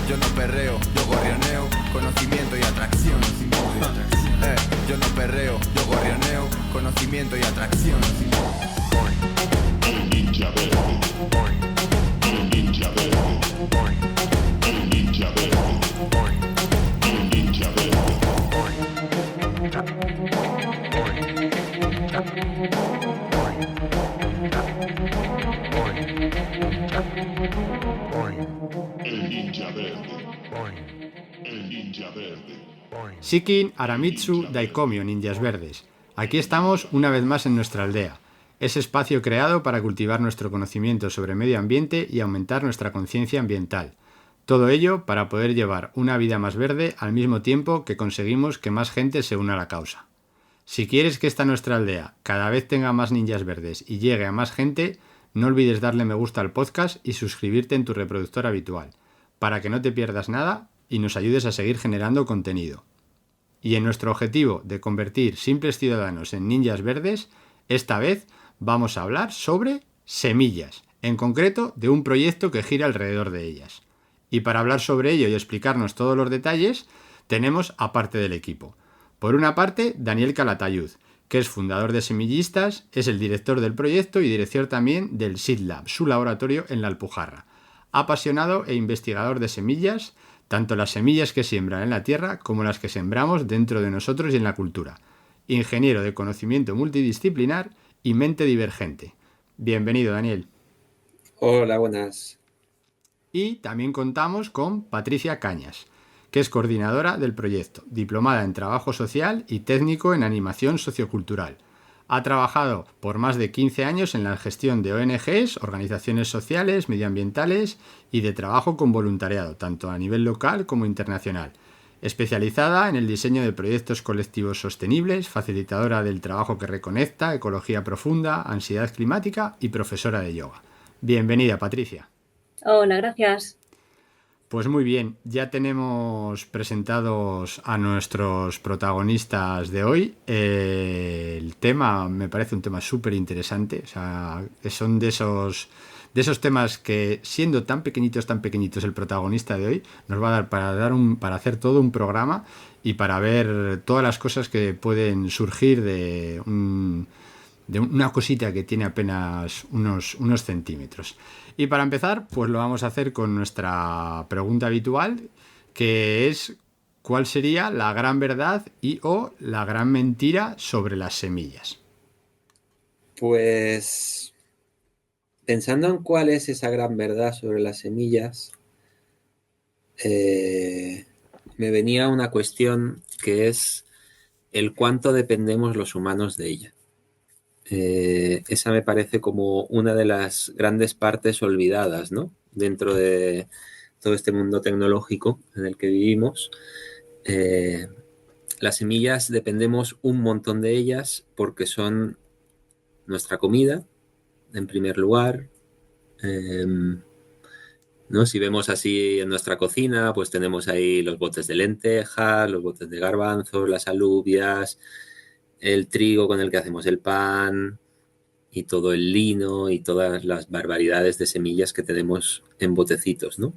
Yo no perreo, yo gorrioneo, conocimiento y atracción. Yo no perreo, yo gorrioneo, conocimiento y atracción. El ninja verde. El ninja verde. El ninja verde. El ninja verde. El ninja verde. El ninja verde. Shikin Aramitsu Daikomyo, ninjas verdes. Aquí estamos una vez más en nuestra aldea, ese espacio creado para cultivar nuestro conocimiento sobre medio ambiente y aumentar nuestra conciencia ambiental. Todo ello para poder llevar una vida más verde al mismo tiempo que conseguimos que más gente se una a la causa. Si quieres que esta nuestra aldea cada vez tenga más ninjas verdes y llegue a más gente, no olvides darle me gusta al podcast y suscribirte en tu reproductor habitual, para que no te pierdas nada y nos ayudes a seguir generando contenido. Y en nuestro objetivo de convertir simples ciudadanos en ninjas verdes, esta vez vamos a hablar sobre semillas, en concreto de un proyecto que gira alrededor de ellas. Y para hablar sobre ello y explicarnos todos los detalles, tenemos a parte del equipo. Por una parte, Daniel Calatayud, que es fundador de Semillistas, es el director del proyecto y director también del Seed Lab, su laboratorio en La Alpujarra. Apasionado e investigador de semillas, tanto las semillas que siembran en la tierra como las que sembramos dentro de nosotros y en la cultura. Ingeniero de conocimiento multidisciplinar y mente divergente. Bienvenido, Daniel. Hola, buenas. Y también contamos con Patricia Cañas, que es coordinadora del proyecto, diplomada en trabajo social y técnico en animación sociocultural. Ha trabajado por más de 15 años en la gestión de ONGs, organizaciones sociales, medioambientales y de trabajo con voluntariado, tanto a nivel local como internacional. Especializada en el diseño de proyectos colectivos sostenibles, facilitadora del trabajo que reconecta, ecología profunda, ansiedad climática y profesora de yoga. Bienvenida, Patricia. Hola, gracias. Pues muy bien, ya tenemos presentados a nuestros protagonistas de hoy. El tema me parece un tema súper interesante. O sea, son de esos temas que, siendo tan pequeñitos el protagonista de hoy, nos va a dar para hacer todo un programa y para ver todas las cosas que pueden surgir de una cosita que tiene apenas unos centímetros. Y para empezar, pues lo vamos a hacer con nuestra pregunta habitual, que es ¿cuál sería la gran verdad y o la gran mentira sobre las semillas? Pues pensando en cuál es esa gran verdad sobre las semillas, me venía una cuestión que es el cuánto dependemos los humanos de ella. Esa me parece como una de las grandes partes olvidadas, ¿no? Dentro de todo este mundo tecnológico en el que vivimos. Las semillas dependemos un montón de ellas porque son nuestra comida, en primer lugar. ¿No? Si vemos así en nuestra cocina, pues tenemos ahí los botes de lentejas, los botes de garbanzos, las alubias, el trigo con el que hacemos el pan y todo el lino y todas las barbaridades de semillas que tenemos en botecitos, ¿no?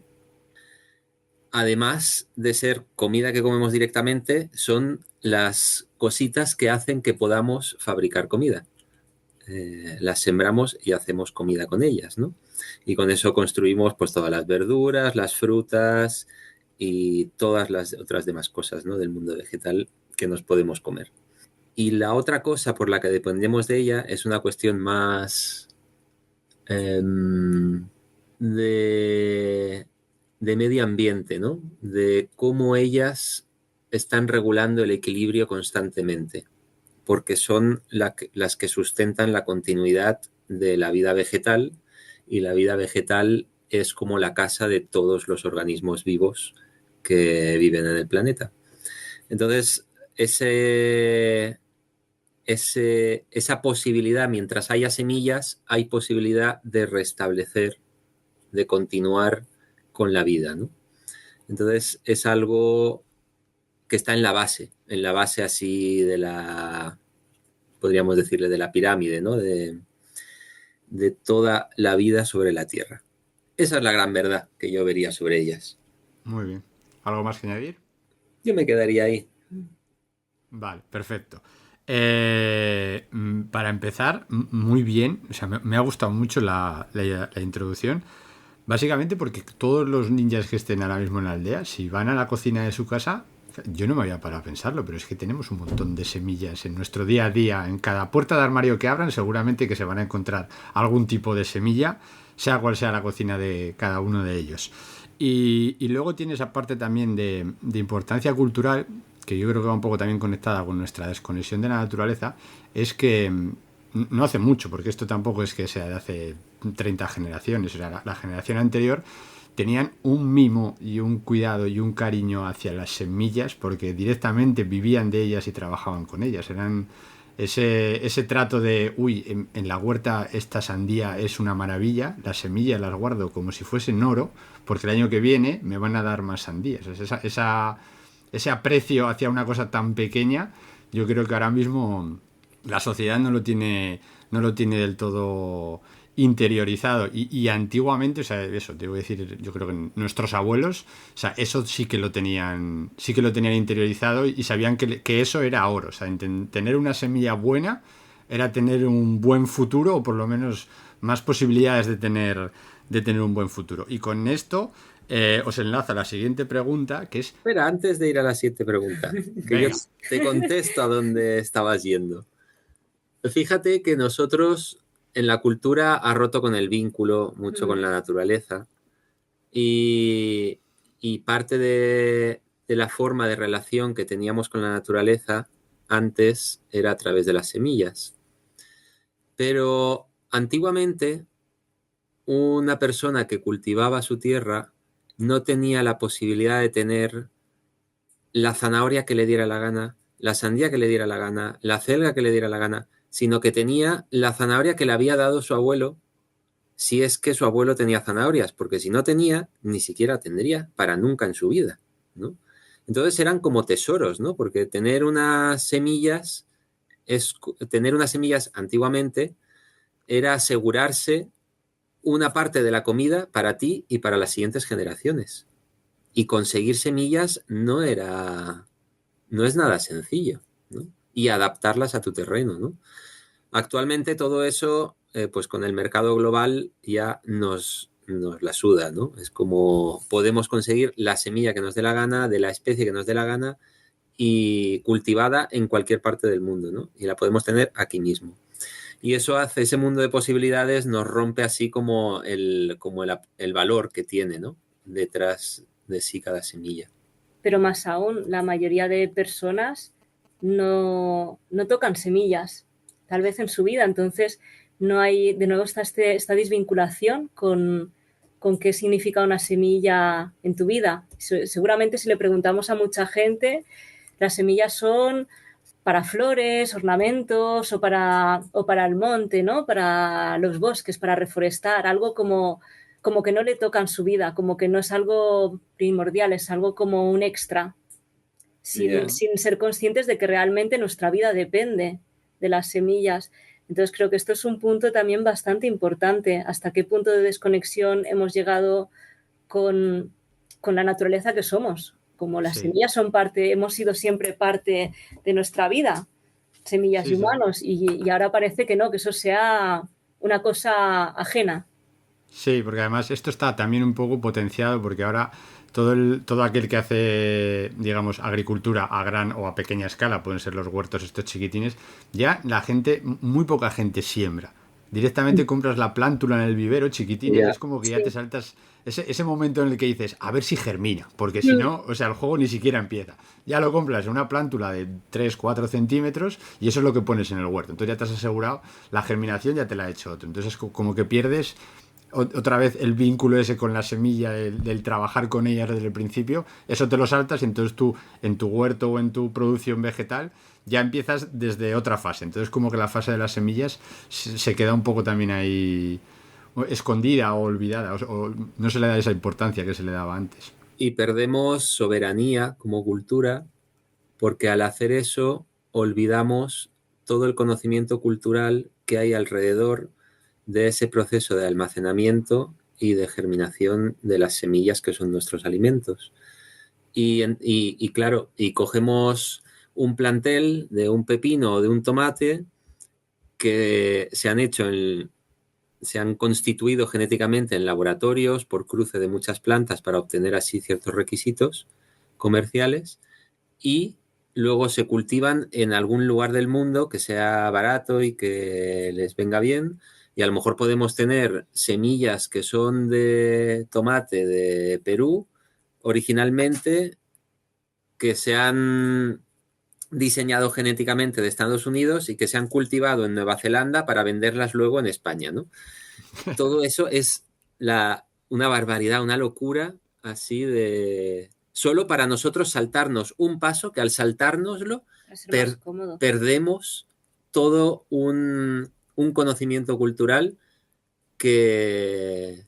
Además de ser comida que comemos directamente, son las cositas que hacen que podamos fabricar comida. Las sembramos y hacemos comida con ellas, ¿no? Y con eso construimos pues todas las verduras, las frutas y todas las otras demás cosas, ¿no? Del mundo vegetal que nos podemos comer. Y la otra cosa por la que dependemos de ella es una cuestión más de medio ambiente, ¿no? De cómo ellas están regulando el equilibrio constantemente, porque son las que sustentan la continuidad de la vida vegetal, y la vida vegetal es como la casa de todos los organismos vivos que viven en el planeta. Entonces, esa posibilidad, mientras haya semillas, hay posibilidad de restablecer, de continuar con la vida, ¿no? Entonces, es algo que está en la base así de la, podríamos decirle, de la pirámide, ¿no? De toda la vida sobre la Tierra. Esa es la gran verdad que yo vería sobre ellas. Muy bien. ¿Algo más que añadir? Yo me quedaría ahí. Vale, perfecto. Para empezar, muy bien. O sea, me ha gustado mucho la introducción. Básicamente porque todos los ninjas que estén ahora mismo en la aldea, si van a la cocina de su casa, yo no me había parado a pensarlo, pero es que tenemos un montón de semillas en nuestro día a día. En cada puerta de armario que abran, seguramente que se van a encontrar algún tipo de semilla, sea cual sea la cocina de cada uno de ellos. Y luego tiene esa parte también de importancia cultural, que yo creo que va un poco también conectada con nuestra desconexión de la naturaleza, es que no hace mucho, porque esto tampoco es que sea de hace 30 generaciones, o sea, la generación anterior tenían un mimo y un cuidado y un cariño hacia las semillas porque directamente vivían de ellas y trabajaban con ellas. Eran ese trato de, uy, en la huerta esta sandía es una maravilla, las semillas las guardo como si fuesen oro porque el año que viene me van a dar más sandías. Ese aprecio hacia una cosa tan pequeña, yo creo que ahora mismo la sociedad no lo tiene del todo interiorizado y antiguamente, o sea, eso te voy a decir, yo creo que nuestros abuelos, o sea, eso sí que lo tenían interiorizado y sabían que eso era oro, o sea, tener una semilla buena era tener un buen futuro o por lo menos más posibilidades de tener un buen futuro. Y con esto os enlazo a la siguiente pregunta, que es... Espera, antes de ir a la siguiente pregunta, que yo Venga. te contesto a dónde estabas yendo. Fíjate que nosotros en la cultura ha roto con el vínculo mucho con la naturaleza y, y parte de la forma de relación que teníamos con la naturaleza antes era a través de las semillas. Pero antiguamente una persona que cultivaba su tierra no tenía la posibilidad de tener la zanahoria que le diera la gana, la sandía que le diera la gana, la celga que le diera la gana, sino que tenía la zanahoria que le había dado su abuelo, si es que su abuelo tenía zanahorias, porque si no tenía, ni siquiera tendría para nunca en su vida, ¿no? Entonces eran como tesoros, ¿no? Porque tener unas semillas antiguamente era asegurarse una parte de la comida para ti y para las siguientes generaciones. Y conseguir semillas no es nada sencillo, ¿no? Y adaptarlas a tu terreno, ¿no? Actualmente todo eso, pues con el mercado global ya nos la suda, ¿no? Es como podemos conseguir la semilla que nos dé la gana, de la especie que nos dé la gana y cultivada en cualquier parte del mundo, ¿no? Y la podemos tener aquí mismo. Y eso hace, ese mundo de posibilidades nos rompe así como el valor que tiene, ¿no? Detrás de sí cada semilla. Pero más aún, la mayoría de personas no tocan semillas, tal vez en su vida. Entonces, no hay, de nuevo, esta desvinculación con qué significa una semilla en tu vida. Seguramente si le preguntamos a mucha gente, las semillas son para flores, ornamentos o para el monte, ¿no? Para los bosques, para reforestar, algo como que no le tocan su vida, como que no es algo primordial, es algo como un extra, Yeah. sin ser conscientes de que realmente nuestra vida depende de las semillas. Entonces creo que esto es un punto también bastante importante, hasta qué punto de desconexión hemos llegado con la naturaleza que somos. Como las Sí, semillas son parte, hemos sido siempre parte de nuestra vida, semillas sí, y sí. humanos, y ahora parece que no, que eso sea una cosa ajena. Sí, porque además esto está también un poco potenciado porque ahora todo aquel que hace, digamos, agricultura a gran o a pequeña escala, pueden ser los huertos estos chiquitines, ya la gente, muy poca gente siembra. Directamente compras la plántula en el vivero chiquitina y Yeah. es como que ya te Sí. saltas ese momento en el que dices, a ver si germina, porque si no, o sea, el juego ni siquiera empieza. Ya lo compras en una plántula de 3 4 centímetros y eso es lo que pones en el huerto. Entonces ya te has asegurado, la germinación ya te la ha hecho otro. Entonces es como que pierdes otra vez el vínculo ese con la semilla, del trabajar con ella desde el principio, eso te lo saltas y entonces tú en tu huerto o en tu producción vegetal ya empiezas desde otra fase. Entonces como que la fase de las semillas se queda un poco también ahí escondida o olvidada o no se le da esa importancia que se le daba antes. Y perdemos soberanía como cultura porque al hacer eso olvidamos todo el conocimiento cultural que hay alrededor de ese proceso de almacenamiento y de germinación de las semillas que son nuestros alimentos. Y claro, y cogemos un plantel de un pepino o de un tomate que se han constituido genéticamente en laboratorios por cruce de muchas plantas para obtener así ciertos requisitos comerciales, y luego se cultivan en algún lugar del mundo que sea barato y que les venga bien, y a lo mejor podemos tener semillas que son de tomate de Perú originalmente, que se han diseñado genéticamente de Estados Unidos y que se han cultivado en Nueva Zelanda para venderlas luego en España, ¿no? Todo eso es una barbaridad, una locura así de... Solo para nosotros saltarnos un paso, que al saltárnoslo Para ser más cómodo. perdemos todo un conocimiento cultural que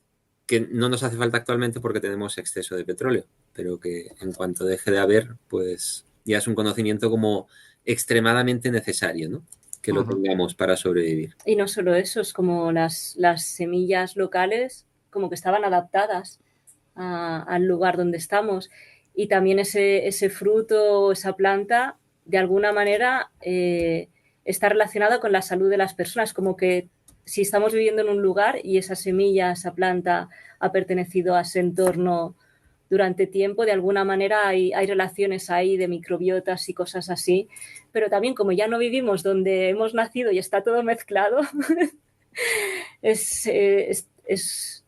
no nos hace falta actualmente porque tenemos exceso de petróleo, pero que en cuanto deje de haber, pues ya es un conocimiento como extremadamente necesario, ¿no? Que lo tengamos para sobrevivir. Y no solo eso, es como las semillas locales como que estaban adaptadas al lugar donde estamos. Y también ese fruto, esa planta, de alguna manera está relacionada con la salud de las personas, como que si estamos viviendo en un lugar y esa semilla, esa planta ha pertenecido a ese entorno durante tiempo, de alguna manera hay relaciones ahí de microbiotas y cosas así, pero también como ya no vivimos donde hemos nacido y está todo mezclado, es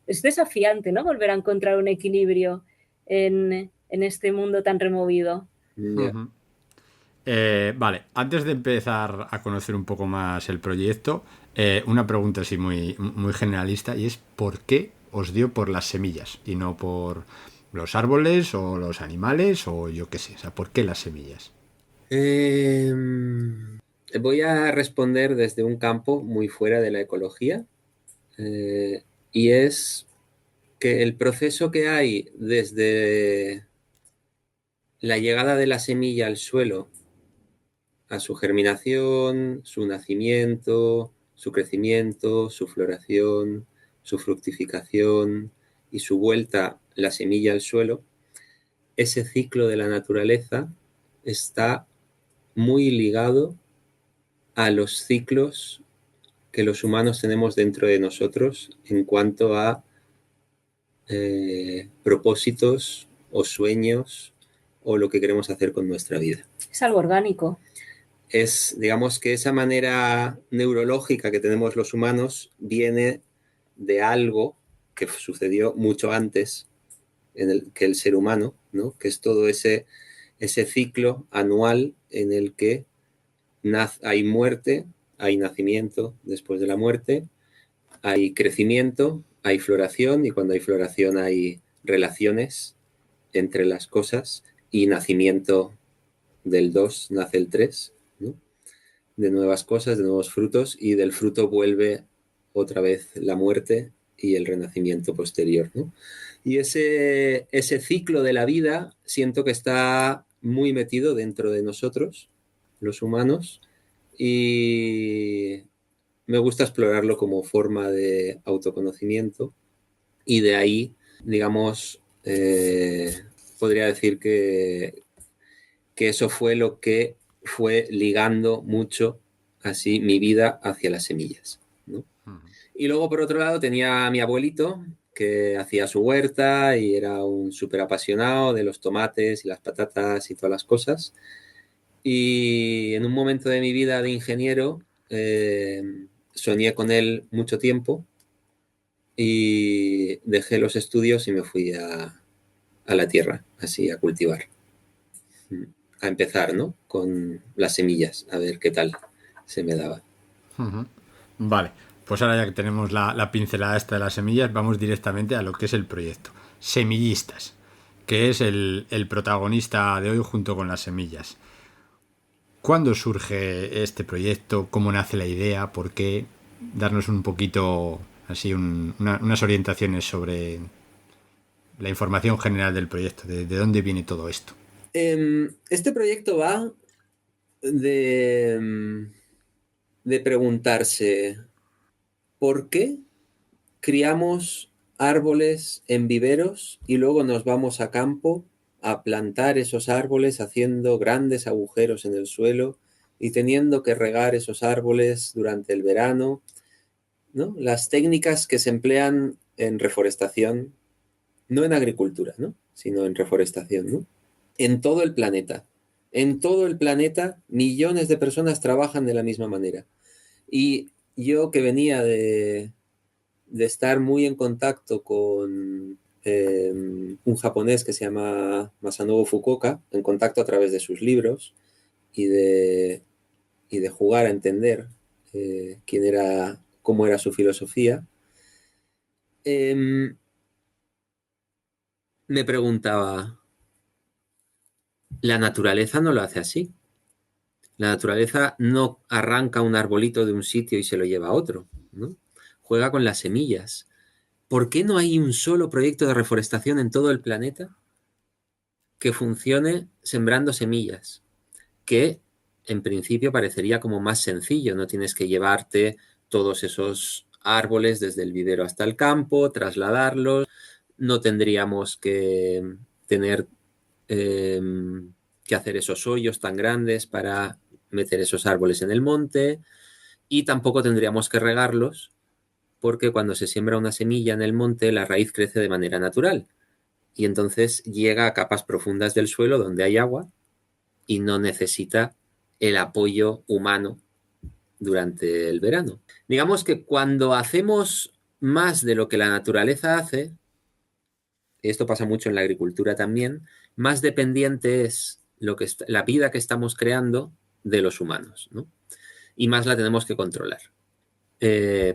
desafiante, ¿no? Volver a encontrar un equilibrio en este mundo tan removido. Yeah. Vale, antes de empezar a conocer un poco más el proyecto, una pregunta así muy, muy generalista, y es ¿por qué os dio por las semillas y no por los árboles o los animales o yo qué sé? O sea, ¿por qué las semillas? Voy a responder desde un campo muy fuera de la ecología, y es que el proceso que hay desde la llegada de la semilla al suelo a su germinación, su nacimiento, su crecimiento, su floración, su fructificación y su vuelta la semilla al suelo, ese ciclo de la naturaleza está muy ligado a los ciclos que los humanos tenemos dentro de nosotros en cuanto a propósitos o sueños o lo que queremos hacer con nuestra vida. Es algo orgánico. Es, digamos que esa manera neurológica que tenemos los humanos viene de algo que sucedió mucho antes que el ser humano, ¿no? Que es todo ese ciclo anual en el que hay muerte, hay nacimiento después de la muerte, hay crecimiento, hay floración, y cuando hay floración hay relaciones entre las cosas, y nacimiento del 2 nace el 3, ¿no? De nuevas cosas, de nuevos frutos, y del fruto vuelve otra vez la muerte y el renacimiento posterior, ¿no? Y ese ciclo de la vida siento que está muy metido dentro de nosotros, los humanos, y me gusta explorarlo como forma de autoconocimiento, y de ahí, digamos, podría decir que eso fue lo que fue ligando mucho así mi vida hacia las semillas, ¿no? Y luego, por otro lado, tenía a mi abuelito, que hacía su huerta y era un súper apasionado de los tomates y las patatas y todas las cosas. Y en un momento de mi vida de ingeniero, soñé con él mucho tiempo y dejé los estudios y me fui a la tierra, así, a cultivar. A empezar, ¿no? Con las semillas, a ver qué tal se me daba. Vale, pues ahora ya que tenemos la pincelada esta de las semillas, vamos directamente a lo que es el proyecto. Semillistas, que es el protagonista de hoy junto con las semillas. ¿Cuándo surge este proyecto? ¿Cómo nace la idea? ¿Por qué? Darnos un poquito, así, unas orientaciones sobre la información general del proyecto, de dónde viene todo esto. Este proyecto va de preguntarse ¿por qué criamos árboles en viveros y luego nos vamos a campo a plantar esos árboles haciendo grandes agujeros en el suelo y teniendo que regar esos árboles durante el verano, ¿no? Las técnicas que se emplean en reforestación, no en agricultura, ¿no? Sino en reforestación, ¿no? En todo el planeta. En todo el planeta, millones de personas trabajan de la misma manera. Y yo que venía de estar muy en contacto con un japonés que se llama Masanobu Fukuoka, en contacto a través de sus libros y de jugar a entender quién era, cómo era su filosofía, me preguntaba, la naturaleza no lo hace así. La naturaleza no arranca un arbolito de un sitio y se lo lleva a otro, ¿no? Juega con las semillas. ¿Por qué no hay un solo proyecto de reforestación en todo el planeta que funcione sembrando semillas? Que en principio parecería como más sencillo, no tienes que llevarte todos esos árboles desde el vivero hasta el campo, trasladarlos, no tendríamos que tener que hacer esos hoyos tan grandes para meter esos árboles en el monte y tampoco tendríamos que regarlos porque cuando se siembra una semilla en el monte la raíz crece de manera natural y entonces llega a capas profundas del suelo donde hay agua y no necesita el apoyo humano durante el verano. Digamos que cuando hacemos más de lo que la naturaleza hace, esto pasa mucho en la agricultura también, más dependiente es la vida que estamos creando de los humanos, ¿no? Y más la tenemos que controlar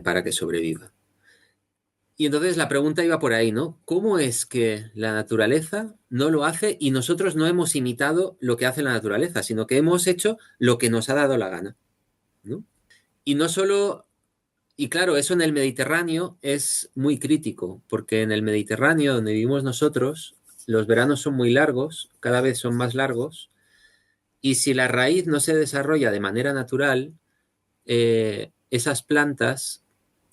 para que sobreviva. Y entonces la pregunta iba por ahí, ¿no? ¿Cómo es que la naturaleza no lo hace y nosotros no hemos imitado lo que hace la naturaleza, sino que hemos hecho lo que nos ha dado la gana, ¿no? Y no solo... Y claro, eso en el Mediterráneo es muy crítico, porque en el Mediterráneo, donde vivimos nosotros, los veranos son muy largos, cada vez son más largos, y si la raíz no se desarrolla de manera natural, esas plantas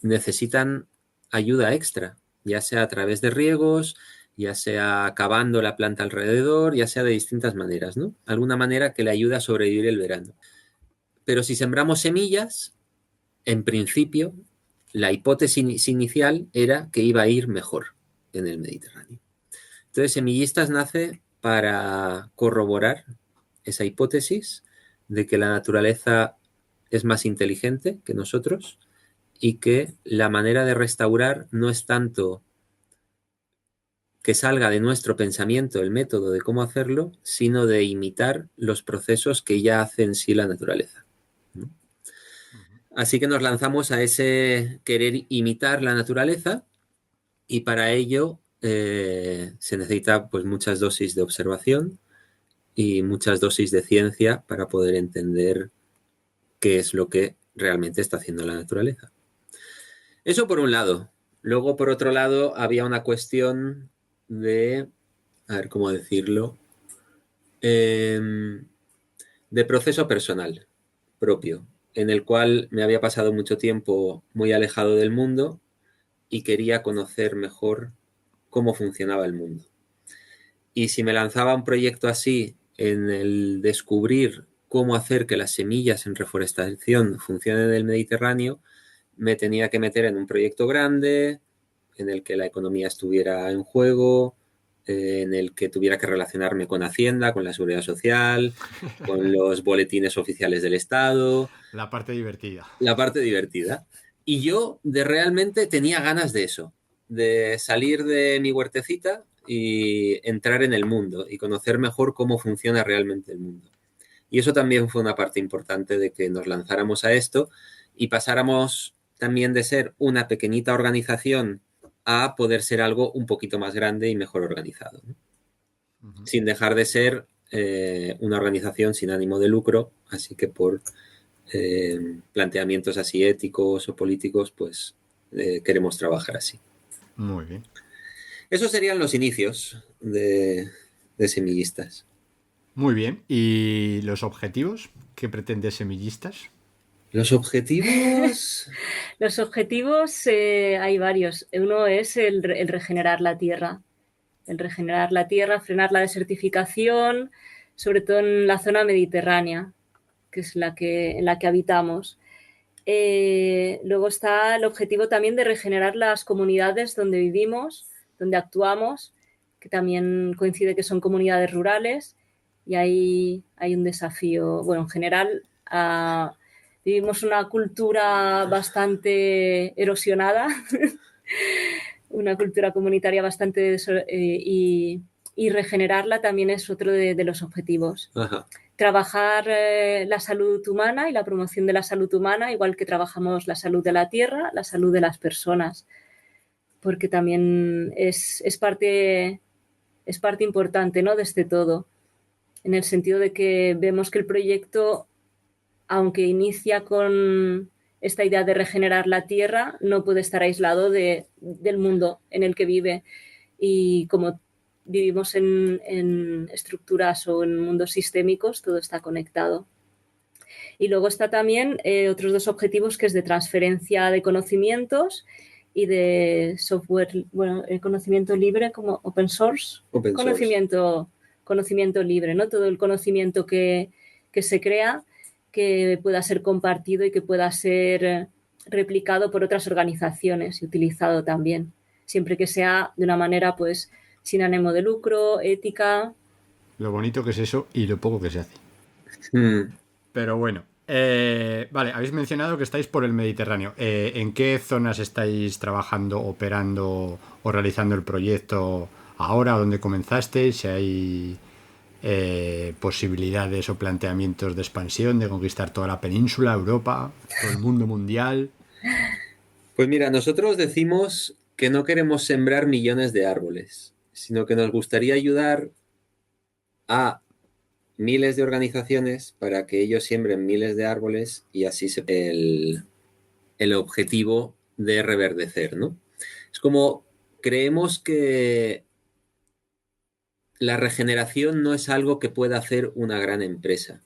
necesitan ayuda extra, ya sea a través de riegos, ya sea cavando la planta alrededor, ya sea de distintas maneras, ¿no? Alguna manera que le ayude a sobrevivir el verano. Pero si sembramos semillas, en principio, la hipótesis inicial era que iba a ir mejor en el Mediterráneo. Entonces, Semillistas nace para corroborar esa hipótesis de que la naturaleza es más inteligente que nosotros y que la manera de restaurar no es tanto que salga de nuestro pensamiento el método de cómo hacerlo, sino de imitar los procesos que ya hace en sí la naturaleza, ¿no? Así que nos lanzamos a ese querer imitar la naturaleza y para ello se necesita pues muchas dosis de observación y muchas dosis de ciencia para poder entender qué es lo que realmente está haciendo la naturaleza. Eso por un lado. Luego, por otro lado, había una cuestión de, a ver cómo decirlo, de proceso personal propio, en el cual me había pasado mucho tiempo muy alejado del mundo y quería conocer mejor cómo funcionaba el mundo. Y si me lanzaba un proyecto así en el descubrir cómo hacer que las semillas en reforestación funcionen en el Mediterráneo, me tenía que meter en un proyecto grande, en el que la economía estuviera en juego, en el que tuviera que relacionarme con Hacienda, con la Seguridad Social, con los boletines oficiales del Estado. La parte divertida. La parte divertida. Y yo realmente tenía ganas de eso, de salir de mi huertecita y entrar en el mundo y conocer mejor cómo funciona realmente el mundo. Y eso también fue una parte importante de que nos lanzáramos a esto y pasáramos también de ser una pequeñita organización a poder ser algo un poquito más grande y mejor organizado, ¿no? Sin dejar de ser una organización sin ánimo de lucro, así que por planteamientos así éticos o políticos, pues queremos trabajar así. Muy bien. Esos serían los inicios de Semillistas. Muy bien. ¿Y los objetivos que pretende Semillistas? Los objetivos... Los objetivos hay varios. Uno es el regenerar la tierra. El regenerar la tierra, frenar la desertificación, sobre todo en la zona mediterránea, que es en la que habitamos. Luego está el objetivo también de regenerar las comunidades donde vivimos, donde actuamos, que también coincide que son comunidades rurales, y ahí hay un desafío. Bueno, en general vivimos una cultura bastante erosionada, una cultura comunitaria bastante... y regenerarla también es otro de los objetivos. Ajá. Trabajar la salud humana y la promoción de la salud humana, igual que trabajamos la salud de la tierra, la salud de las personas, porque también es parte importante, ¿no?, de este todo, en el sentido de que vemos que el proyecto, aunque inicia con esta idea de regenerar la tierra, no puede estar aislado del mundo en el que vive. Y como vivimos en estructuras o en mundos sistémicos, todo está conectado. Y luego está también otros dos objetivos, que es de transferencia de conocimientos y de software, bueno, el conocimiento libre como open source. Conocimiento libre, ¿no? Todo el conocimiento que se crea, que pueda ser compartido y que pueda ser replicado por otras organizaciones y utilizado también, siempre que sea de una manera, pues, sin ánimo de lucro, ética. Lo bonito que es eso y lo poco que se hace. Mm. Pero bueno, vale, habéis mencionado que estáis por el Mediterráneo. ¿En qué zonas estáis trabajando, operando o realizando el proyecto ahora? ¿Dónde comenzasteis? Si hay posibilidades o planteamientos de expansión, de conquistar toda la península, Europa, todo el mundo mundial. Pues mira, nosotros decimos que no queremos sembrar millones de árboles, sino que nos gustaría ayudar a miles de organizaciones para que ellos siembren miles de árboles y así el objetivo de reverdecer, ¿no? Es como creemos que la regeneración no es algo que pueda hacer una gran empresa.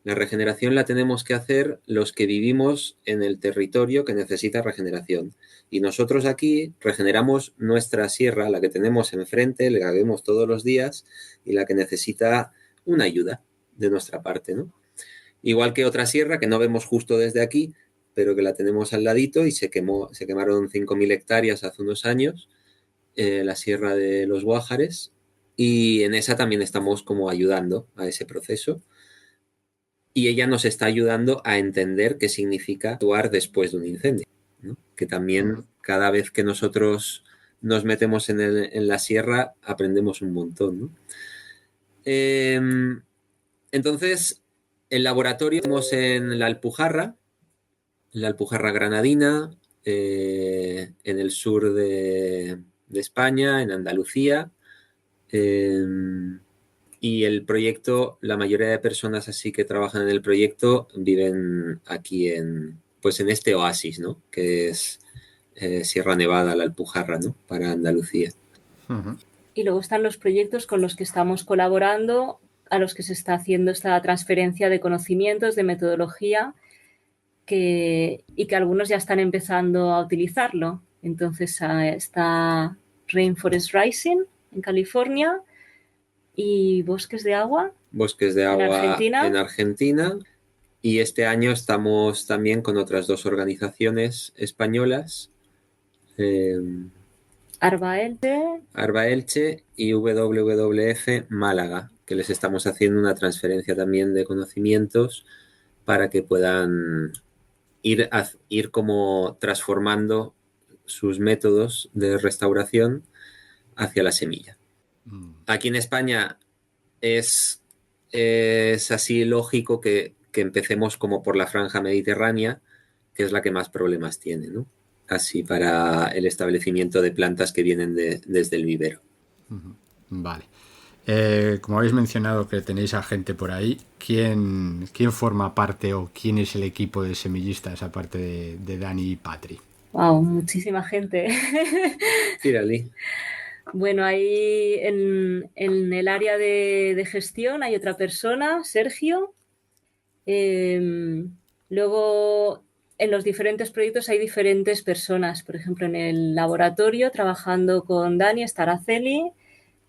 La regeneración la tenemos que hacer los que vivimos en el territorio que necesita regeneración. Y nosotros aquí regeneramos nuestra sierra, la que tenemos enfrente, la que vemos todos los días y la que necesita una ayuda de nuestra parte, ¿no? Igual que otra sierra que no vemos justo desde aquí, pero que la tenemos al ladito y se quemaron 5.000 hectáreas hace unos años, la sierra de los Guájares, y en esa también estamos como ayudando a ese proceso. Y ella nos está ayudando a entender qué significa actuar después de un incendio, ¿no? Que también cada vez que nosotros nos metemos en la sierra aprendemos un montón, ¿no? Entonces, el laboratorio tenemos en la Alpujarra granadina, en el sur de España, en Andalucía. Y el proyecto, la mayoría de personas así que trabajan en el proyecto viven aquí en este oasis, ¿no? Que es Sierra Nevada, la Alpujarra, ¿no? Para Andalucía. Y luego están los proyectos con los que estamos colaborando, a los que se está haciendo esta transferencia de conocimientos, de metodología, y que algunos ya están empezando a utilizarlo. Entonces está Rainforest Rising en California y Bosques de Agua. Bosques de Agua en Argentina. Y este año estamos también con otras dos organizaciones españolas. Arba Elche y WWF Málaga, que les estamos haciendo una transferencia también de conocimientos para que puedan ir como transformando sus métodos de restauración hacia la semilla. Aquí en España es así lógico que empecemos como por la franja mediterránea, que es la que más problemas tiene, ¿no? Así para el establecimiento de plantas que vienen desde el vivero. Vale. Como habéis mencionado que tenéis a gente por ahí, ¿quién forma parte o quién es el equipo de semillistas aparte de Dani y Patri? Wow, muchísima gente. Tírale. Bueno, ahí en el área de gestión hay otra persona, Sergio. Luego, en los diferentes proyectos hay diferentes personas. Por ejemplo, en el laboratorio, trabajando con Dani, está Araceli,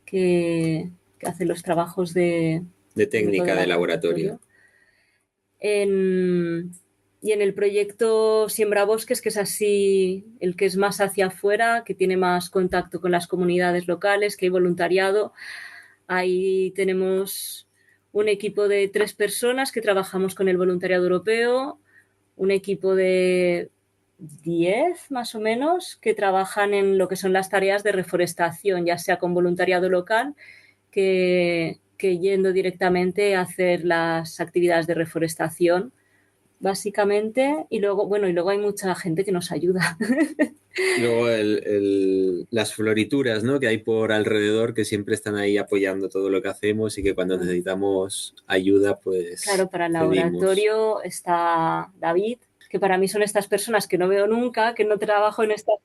que hace los trabajos de técnica de laboratorio. Y en el proyecto Siembra Bosques, que es así el que es más hacia afuera, que tiene más contacto con las comunidades locales, que hay voluntariado, ahí tenemos un equipo de 3 personas que trabajamos con el voluntariado europeo, un equipo de 10 más o menos que trabajan en lo que son las tareas de reforestación, ya sea con voluntariado local que yendo directamente a hacer las actividades de reforestación, básicamente. Y luego hay mucha gente que nos ayuda. Luego las florituras, ¿no?, que hay por alrededor, que siempre están ahí apoyando todo lo que hacemos y que cuando necesitamos ayuda, pues claro, para el laboratorio está David, que para mí son estas personas que no veo nunca, que no trabajo en estas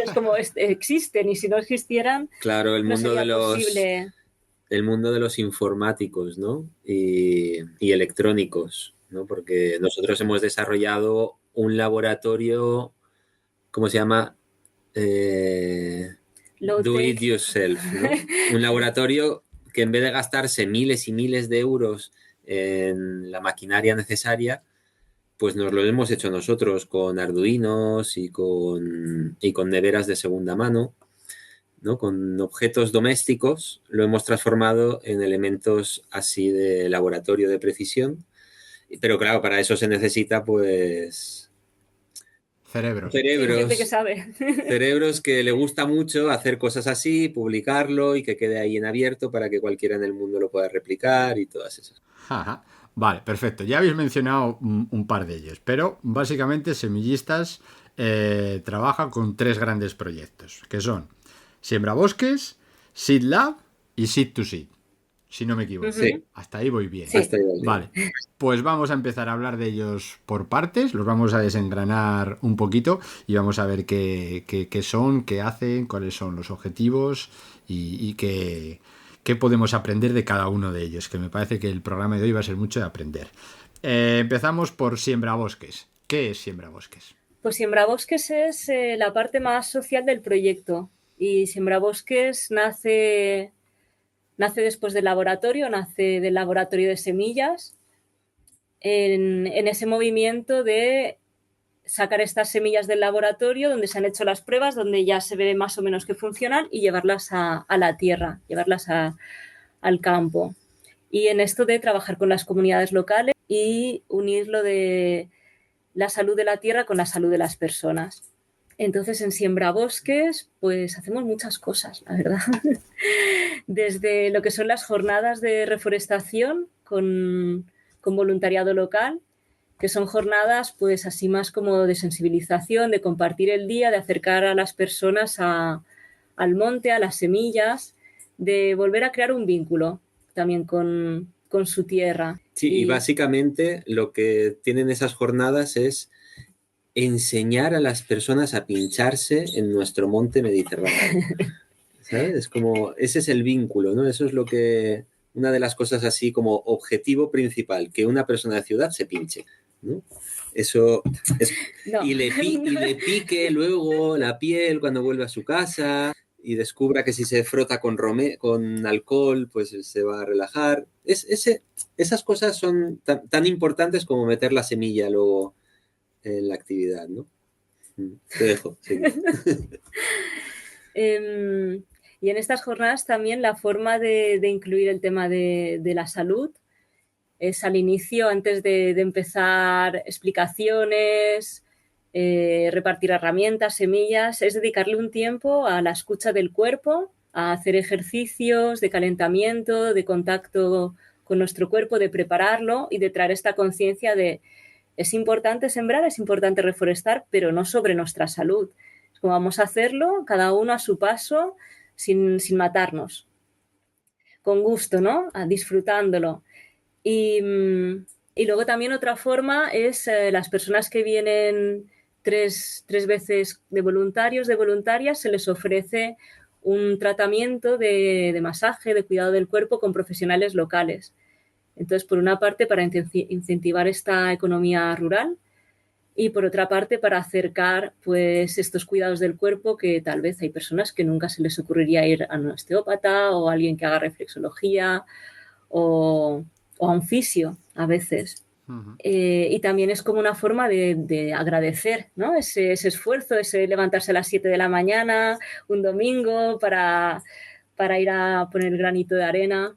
es como existen, y si no existieran, claro, el mundo no posible. El mundo de los informáticos, ¿no? Y electrónicos, ¿no? Porque nosotros hemos desarrollado un laboratorio, ¿cómo se llama? Do it yourself, ¿no? Un laboratorio que en vez de gastarse miles y miles de euros en la maquinaria necesaria, pues nos lo hemos hecho nosotros con Arduinos y con neveras de segunda mano, ¿no? Con objetos domésticos lo hemos transformado en elementos así de laboratorio de precisión. Pero claro, para eso se necesita pues cerebros. Gente que sabe. Cerebros que le gusta mucho hacer cosas así, publicarlo y que quede ahí en abierto para que cualquiera en el mundo lo pueda replicar y todas esas. Ajá. Vale, perfecto. Ya habéis mencionado un par de ellos, pero básicamente Semillistas trabaja con 3 grandes proyectos, que son Siembra Bosques, Seed Lab y Seed to Seed, si no me equivoco. Sí. Hasta ahí voy bien. Sí. Hasta ahí voy bien. Vale, pues vamos a empezar a hablar de ellos por partes, los vamos a desengranar un poquito y vamos a ver qué son, qué hacen, cuáles son los objetivos y qué podemos aprender de cada uno de ellos, que me parece que el programa de hoy va a ser mucho de aprender. Empezamos por Siembra Bosques. ¿Qué es Siembra Bosques? Pues Siembra Bosques es la parte más social del proyecto, y Siembra Bosques nace después del laboratorio de semillas, en ese movimiento de sacar estas semillas del laboratorio donde se han hecho las pruebas, donde ya se ve más o menos que funcionan, y llevarlas a la tierra, llevarlas al campo. Y en esto de trabajar con las comunidades locales y unir lo de la salud de la tierra con la salud de las personas. Entonces, en Siembra Bosques, pues hacemos muchas cosas, la verdad. Desde lo que son las jornadas de reforestación con voluntariado local, que son jornadas pues así más como de sensibilización, de compartir el día, de acercar a las personas al monte, a las semillas, de volver a crear un vínculo también con su tierra. Sí, y básicamente lo que tienen esas jornadas es enseñar a las personas a pincharse en nuestro monte mediterráneo. ¿Sabes? Es como, ese es el vínculo, ¿no? Eso es lo que, una de las cosas así como objetivo principal, que una persona de ciudad se pinche, ¿no? Eso es, no. y le pique luego la piel cuando vuelve a su casa y descubra que si se frota con alcohol, pues se va a relajar. Esas cosas son tan importantes como meter la semilla luego en la actividad, ¿no? Te dejo. Sí. Y en estas jornadas también la forma de incluir el tema de la salud es al inicio, antes de empezar explicaciones, repartir herramientas, semillas, es dedicarle un tiempo a la escucha del cuerpo, a hacer ejercicios de calentamiento, de contacto con nuestro cuerpo, de prepararlo y de traer esta conciencia de es importante sembrar, es importante reforestar, pero no sobre nuestra salud. Es como vamos a hacerlo, cada uno a su paso, sin matarnos. Con gusto, ¿no? Disfrutándolo. Y luego también otra forma es las personas que vienen tres veces de voluntarios, de voluntarias, se les ofrece un tratamiento de masaje, de cuidado del cuerpo con profesionales locales. Entonces, por una parte, para incentivar esta economía rural y por otra parte, para acercar pues estos cuidados del cuerpo que tal vez hay personas que nunca se les ocurriría ir a un osteópata o a alguien que haga reflexología o a un fisio a veces. Y también es como una forma de agradecer, ¿no? Ese esfuerzo, ese levantarse a las 7 de la mañana, un domingo, para ir a poner el granito de arena.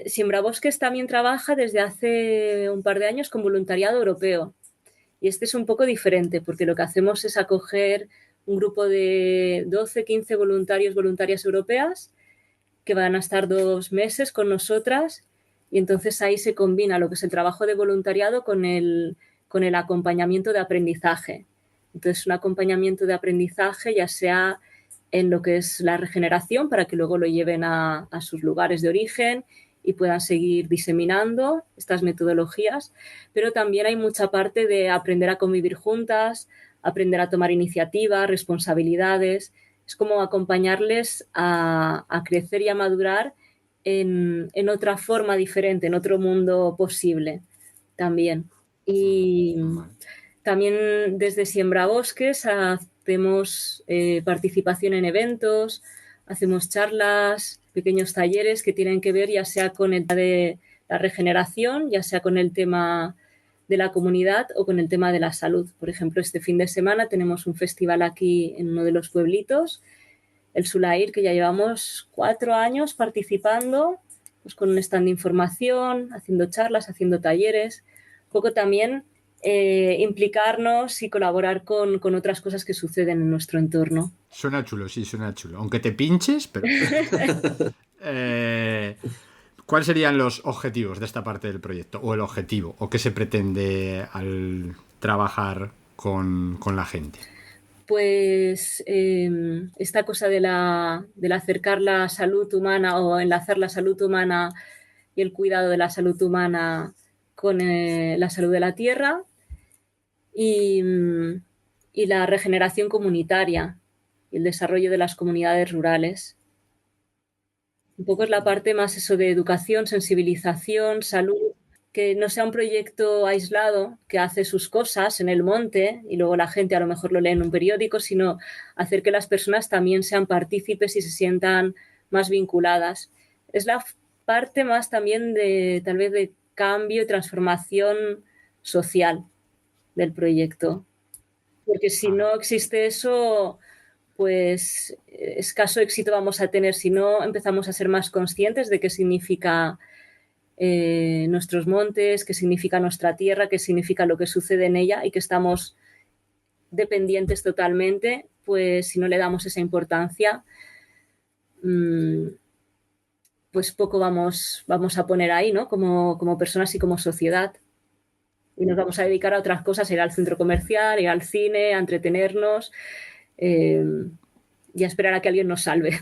Siembrabosques también trabaja desde hace un par de años con voluntariado europeo. Y este es un poco diferente, porque lo que hacemos es acoger un grupo de 12, 15 voluntarias europeas que van a estar 2 meses con nosotras. Y entonces ahí se combina lo que es el trabajo de voluntariado con el acompañamiento de aprendizaje. Entonces, un acompañamiento de aprendizaje, ya sea en lo que es la regeneración, para que luego lo lleven a sus lugares de origen y puedan seguir diseminando estas metodologías, pero también hay mucha parte de aprender a convivir juntas, aprender a tomar iniciativa, responsabilidades. Es como acompañarles a crecer y a madurar en otra forma diferente, en otro mundo posible también. Y también desde Siembrabosques hacemos participación en eventos, hacemos charlas, pequeños talleres que tienen que ver ya sea con el tema de la regeneración, ya sea con el tema de la comunidad o con el tema de la salud. Por ejemplo, este fin de semana tenemos un festival aquí en uno de los pueblitos, el Sulair, que ya llevamos 4 años participando, pues con un stand de información, haciendo charlas, haciendo talleres, un poco también implicarnos y colaborar con otras cosas que suceden en nuestro entorno. Suena chulo, sí, suena chulo. Aunque te pinches, pero... ¿Cuáles serían los objetivos de esta parte del proyecto? ¿O el objetivo? ¿O qué se pretende al trabajar con la gente? Pues esta cosa del acercar la salud humana o enlazar la salud humana y el cuidado de la salud humana con la salud de la tierra y la regeneración comunitaria y el desarrollo de las comunidades rurales. Un poco es la parte más eso de educación, sensibilización, salud, que no sea un proyecto aislado que hace sus cosas en el monte y luego la gente a lo mejor lo lee en un periódico, sino hacer que las personas también sean partícipes y se sientan más vinculadas. Es la parte más también de tal vez de cambio y transformación social del proyecto. Porque si no existe eso, pues escaso éxito vamos a tener si no empezamos a ser más conscientes de qué significa nuestros montes, qué significa nuestra tierra, qué significa lo que sucede en ella y que estamos dependientes totalmente, pues si no le damos esa importancia, pues poco vamos a poner ahí, ¿no? Como personas y como sociedad. Y nos vamos a dedicar a otras cosas, ir al centro comercial, ir al cine, a entretenernos y a esperar a que alguien nos salve.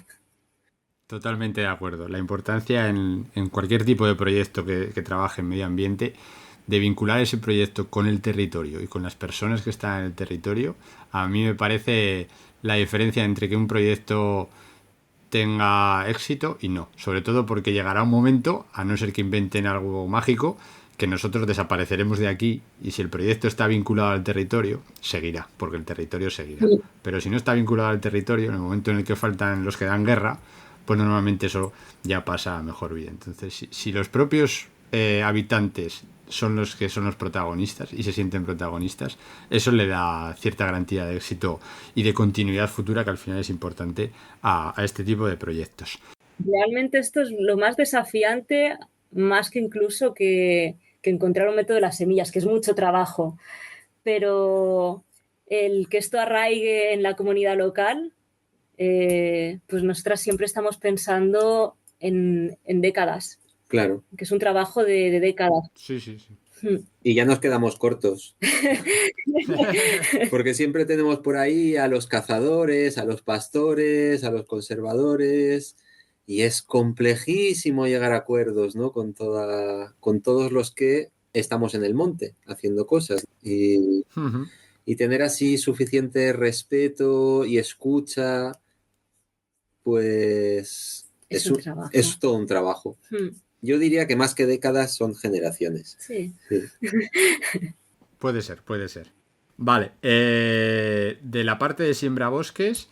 Totalmente de acuerdo. La importancia en cualquier tipo de proyecto que trabaje en medio ambiente, de vincular ese proyecto con el territorio y con las personas que están en el territorio, a mí me parece la diferencia entre que un proyecto tenga éxito y no. Sobre todo porque llegará un momento, a no ser que inventen algo mágico, que nosotros desapareceremos de aquí y si el proyecto está vinculado al territorio, seguirá, porque el territorio seguirá. Pero si no está vinculado al territorio, en el momento en el que faltan los que dan guerra, pues normalmente eso ya pasa a mejor vida. Entonces, si los propios habitantes son los que son los protagonistas y se sienten protagonistas, eso le da cierta garantía de éxito y de continuidad futura que al final es importante a este tipo de proyectos. Realmente esto es lo más desafiante, más que incluso que encontrar un método de las semillas, que es mucho trabajo, pero el que esto arraigue en la comunidad local, pues nosotras siempre estamos pensando en décadas. Claro. Que es un trabajo de décadas. Sí, sí, sí. Y ya nos quedamos cortos. Porque siempre tenemos por ahí a los cazadores, a los pastores, a los conservadores, y es complejísimo llegar a acuerdos, ¿no? Con todos los que estamos en el monte haciendo cosas. Y tener así suficiente respeto y escucha, pues es todo un trabajo. Yo diría que más que décadas son generaciones. Sí. Sí. Puede ser, puede ser. Vale, de la parte de siembra bosques,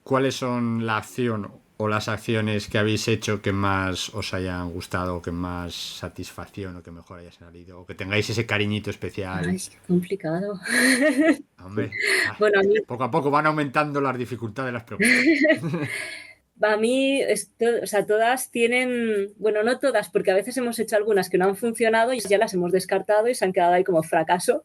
¿cuáles son la acción o las acciones que habéis hecho que más os hayan gustado, o que más satisfacción, o que mejor haya salido, o que tengáis ese cariñito especial? Ay, qué complicado. Hombre, Bueno, a mí, poco a poco van aumentando las dificultades de las preguntas. a mí o sea, todas tienen, bueno, no todas, porque a veces hemos hecho algunas que no han funcionado y ya las hemos descartado y se han quedado ahí como fracaso.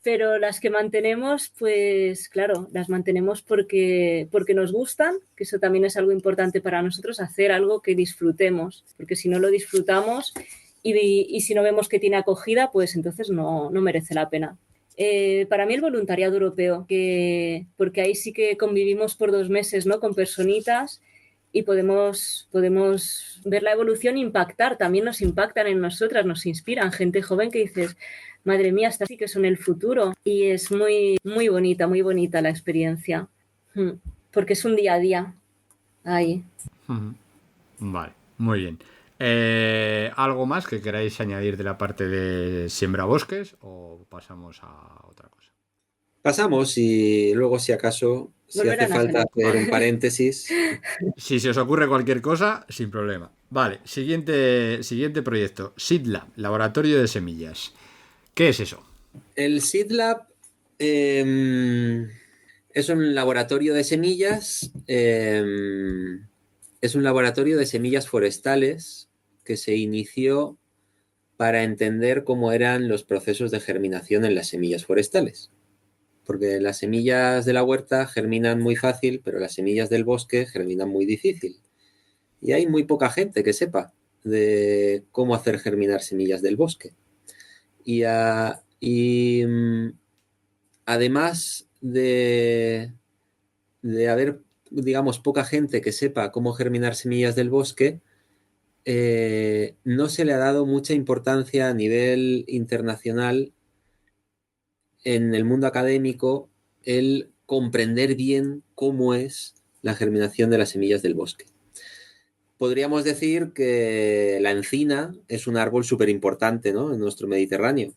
Pero las que mantenemos, pues claro, las mantenemos porque nos gustan, que eso también es algo importante para nosotros, hacer algo que disfrutemos, porque si no lo disfrutamos y si no vemos que tiene acogida, pues entonces no merece la pena. Para mí el voluntariado europeo, porque ahí sí que convivimos por 2 meses, ¿no? Con personitas y podemos ver la evolución, impactar, también nos impactan en nosotras, nos inspiran, gente joven que dices, madre mía, estas sí que son el futuro. Y es muy bonita la experiencia, porque es un día a día ahí. Vale, muy bien. ¿Algo más que queráis añadir de la parte de siembra bosques o pasamos a otra cosa? Pasamos y luego, si acaso, si hace Volverán a falta salir. hacer un paréntesis. Si se os ocurre cualquier cosa, sin problema. Vale, siguiente proyecto. Seed Lab, laboratorio de semillas. ¿Qué es eso? El Seed Lab es un laboratorio de semillas. Es un laboratorio de semillas forestales que se inició para entender cómo eran los procesos de germinación en las semillas forestales. Porque las semillas de la huerta germinan muy fácil, pero las semillas del bosque germinan muy difícil. Y hay muy poca gente que sepa de cómo hacer germinar semillas del bosque. Y además de haber, digamos, poca gente que sepa cómo germinar semillas del bosque, no se le ha dado mucha importancia a nivel internacional en el mundo académico el comprender bien cómo es la germinación de las semillas del bosque. Podríamos decir que la encina es un árbol súper importante, ¿no?, en nuestro Mediterráneo.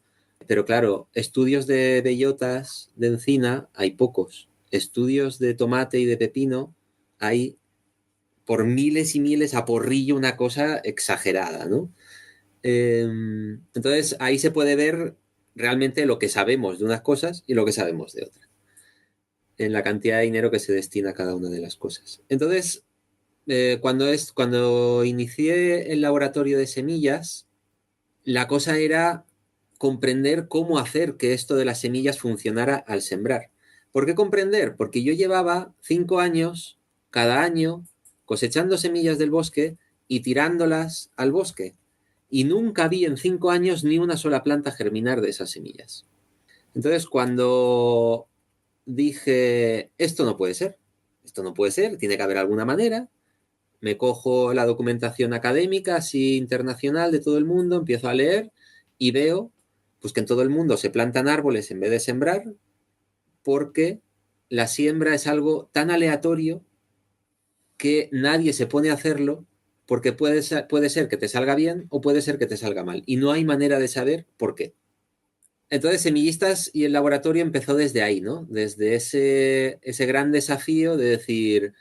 Pero claro, estudios de bellotas de encina hay pocos. Estudios de tomate y de pepino hay por miles y miles, a porrillo, una cosa exagerada, ¿no? Entonces ahí se puede ver realmente lo que sabemos de unas cosas y lo que sabemos de otras, en la cantidad de dinero que se destina a cada una de las cosas. Entonces, cuando inicié el laboratorio de semillas, la cosa era comprender cómo hacer que esto de las semillas funcionara al sembrar. ¿Por qué comprender? Porque yo llevaba 5 años, cada año, cosechando semillas del bosque y tirándolas al bosque. Y nunca vi en 5 años ni una sola planta germinar de esas semillas. Entonces, cuando dije, esto no puede ser, tiene que haber alguna manera, me cojo la documentación académica, así internacional, de todo el mundo, empiezo a leer y veo pues que en todo el mundo se plantan árboles en vez de sembrar, porque la siembra es algo tan aleatorio que nadie se pone a hacerlo, porque puede ser que te salga bien o puede ser que te salga mal, y no hay manera de saber por qué. Entonces, Semillistas y el laboratorio empezó desde ahí, ¿no? Desde ese gran desafío de decir,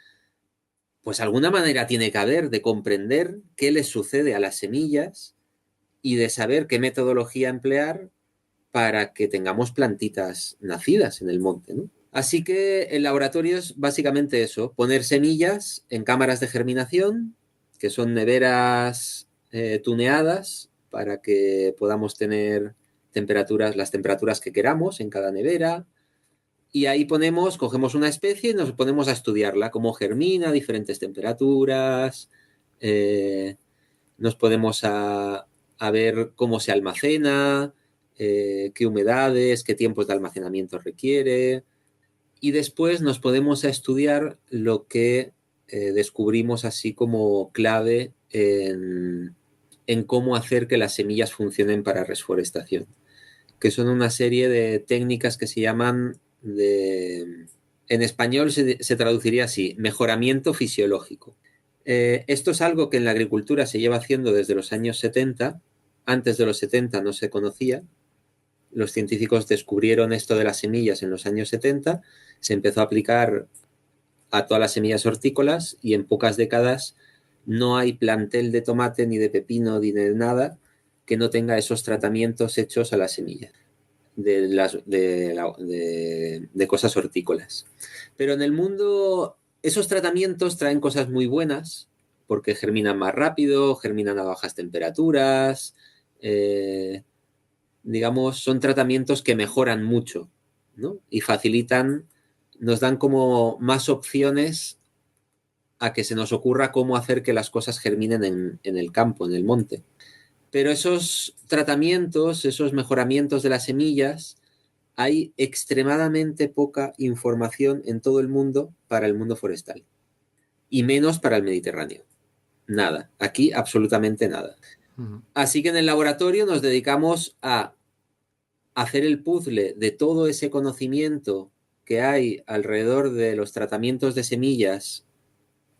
pues alguna manera tiene que haber de comprender qué les sucede a las semillas y de saber qué metodología emplear para que tengamos plantitas nacidas en el monte, ¿no? Así que el laboratorio es básicamente eso, poner semillas en cámaras de germinación, que son neveras tuneadas para que podamos tener las temperaturas que queramos en cada nevera, y ahí cogemos una especie y nos ponemos a estudiarla, cómo germina a diferentes temperaturas, nos podemos a ver cómo se almacena, qué humedades, qué tiempos de almacenamiento requiere, y después nos podemos a estudiar lo que descubrimos así como clave en cómo hacer que las semillas funcionen para reforestación, que son una serie de técnicas que se llaman en español se traduciría así, mejoramiento fisiológico. Esto es algo que en la agricultura se lleva haciendo desde los años 70. Antes de los 70 no se conocía. Los científicos descubrieron esto de las semillas en los años 70. Se empezó a aplicar a todas las semillas hortícolas y en pocas décadas no hay plantel de tomate, ni de pepino, ni de nada que no tenga esos tratamientos hechos a las semillas de cosas hortícolas. Pero en el mundo esos tratamientos traen cosas muy buenas porque germinan más rápido, germinan a bajas temperaturas, digamos, son tratamientos que mejoran mucho, ¿no? Y facilitan, nos dan como más opciones a que se nos ocurra cómo hacer que las cosas germinen en el campo, en el monte. Pero esos tratamientos, esos mejoramientos de las semillas, hay extremadamente poca información en todo el mundo para el mundo forestal. Y menos para el Mediterráneo. Nada. Aquí absolutamente nada. Así que en el laboratorio nos dedicamos a hacer el puzzle de todo ese conocimiento que hay alrededor de los tratamientos de semillas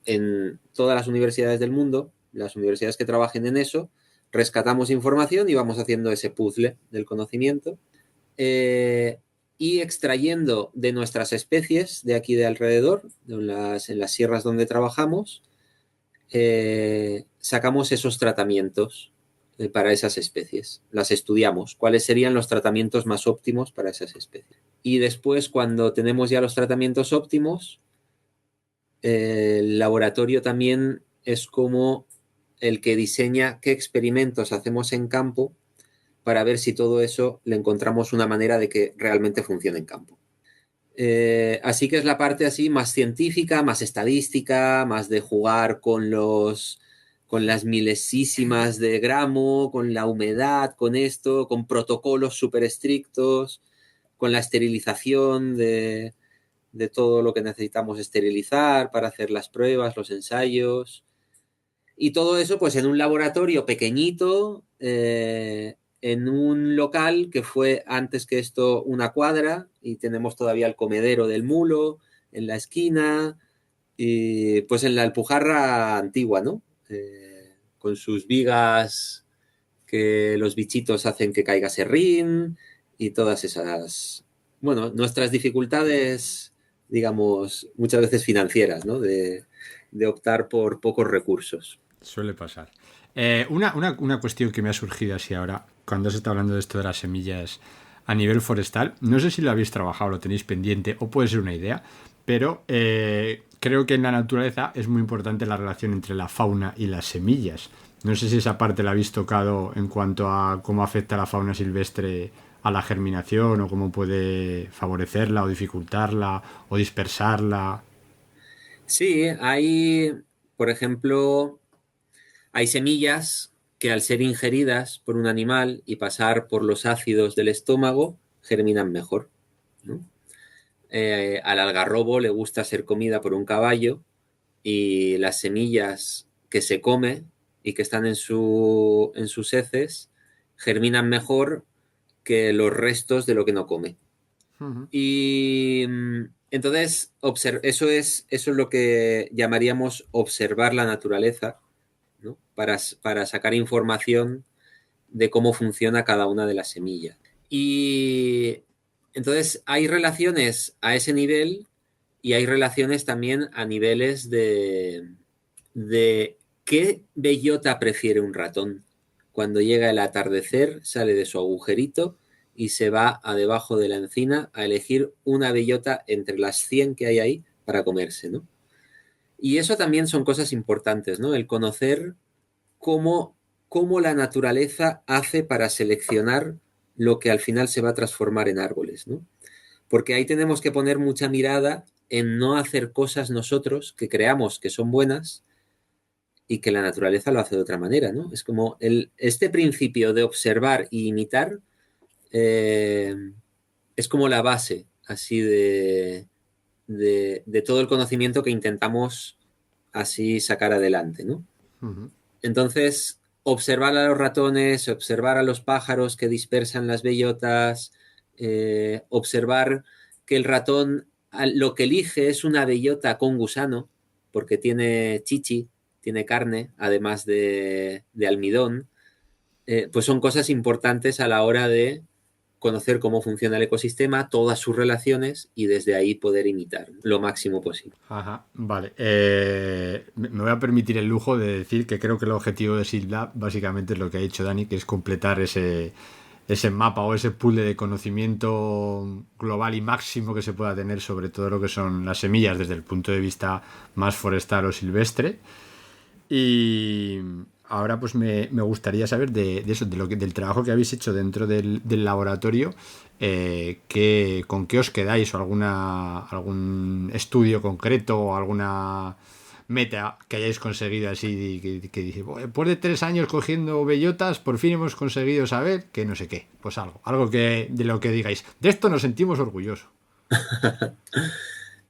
en todas las universidades del mundo, las universidades que trabajen en eso, rescatamos información y vamos haciendo ese puzzle del conocimiento y extrayendo de nuestras especies de aquí de alrededor, en las sierras donde trabajamos, sacamos esos tratamientos para esas especies. Las estudiamos, cuáles serían los tratamientos más óptimos para esas especies. Y después, cuando tenemos ya los tratamientos óptimos, el laboratorio también es como el que diseña qué experimentos hacemos en campo para ver si todo eso le encontramos una manera de que realmente funcione en campo. Así que es la parte así más científica, más estadística, más de jugar con las milesísimas de gramo, con la humedad, con esto, con protocolos súper estrictos, con la esterilización de todo lo que necesitamos esterilizar para hacer las pruebas, los ensayos. Y todo eso pues en un laboratorio pequeñito, en un local que fue antes que esto una cuadra, y tenemos todavía el comedero del mulo en la esquina, y pues en la Alpujarra antigua, ¿no? Con sus vigas que los bichitos hacen que caiga serrín y todas esas, bueno, nuestras dificultades, digamos, muchas veces financieras, ¿no? De optar por pocos recursos. Suele pasar. Una cuestión que me ha surgido así ahora, cuando se está hablando de esto de las semillas a nivel forestal, no sé si lo habéis trabajado, lo tenéis pendiente o puede ser una idea, pero creo que en la naturaleza es muy importante la relación entre la fauna y las semillas. No sé si esa parte la habéis tocado en cuanto a cómo afecta la fauna silvestre a la germinación o cómo puede favorecerla o dificultarla o dispersarla. Sí, hay, por ejemplo, hay semillas que al ser ingeridas por un animal y pasar por los ácidos del estómago, germinan mejor, ¿no? Al algarrobo le gusta ser comida por un caballo y las semillas que se come y que están en sus heces germinan mejor que los restos de lo que no come. Uh-huh. Y entonces eso es lo que llamaríamos observar la naturaleza, ¿no? Para sacar información de cómo funciona cada una de las semillas. Y entonces hay relaciones a ese nivel y hay relaciones también a niveles de qué bellota prefiere un ratón. Cuando llega el atardecer, sale de su agujerito y se va a debajo de la encina a elegir una bellota entre las 100 que hay ahí para comerse, ¿no? Y eso también son cosas importantes, ¿no? El conocer cómo la naturaleza hace para seleccionar lo que al final se va a transformar en árboles, ¿no? Porque ahí tenemos que poner mucha mirada en no hacer cosas nosotros que creamos que son buenas y que la naturaleza lo hace de otra manera, ¿no? Es como este principio de observar y imitar es como la base así de todo el conocimiento que intentamos así sacar adelante, ¿no? Uh-huh. Entonces, observar a los ratones, observar a los pájaros que dispersan las bellotas, observar que el ratón lo que elige es una bellota con gusano, porque tiene chichi, tiene carne, además de almidón, pues son cosas importantes a la hora de conocer cómo funciona el ecosistema, todas sus relaciones y desde ahí poder imitar lo máximo posible. Ajá, vale. Me voy a permitir el lujo de decir que creo que el objetivo de SeedLab básicamente es lo que ha dicho Dani, que es completar ese mapa o ese pool de conocimiento global y máximo que se pueda tener sobre todo lo que son las semillas desde el punto de vista más forestal o silvestre. Y ahora pues me gustaría saber de eso, del trabajo que habéis hecho dentro del laboratorio, con qué os quedáis o algún estudio concreto o alguna meta que hayáis conseguido así que dice, después de 3 años cogiendo bellotas por fin hemos conseguido saber que no sé qué, pues algo que de lo que digáis, de esto nos sentimos orgullosos.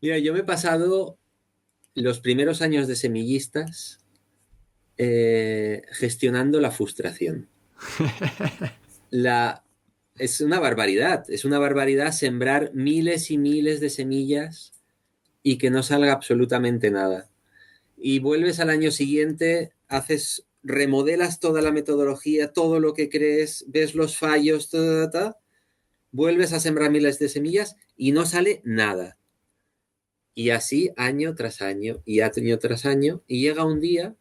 Mira, yo me he pasado los primeros años de semillistas gestionando la frustración. Es una barbaridad sembrar miles y miles de semillas y que no salga absolutamente nada. Y vuelves al año siguiente, remodelas toda la metodología, todo lo que crees, ves los fallos, vuelves a sembrar miles de semillas y no sale nada. Y así año tras año y año tras año, y llega un día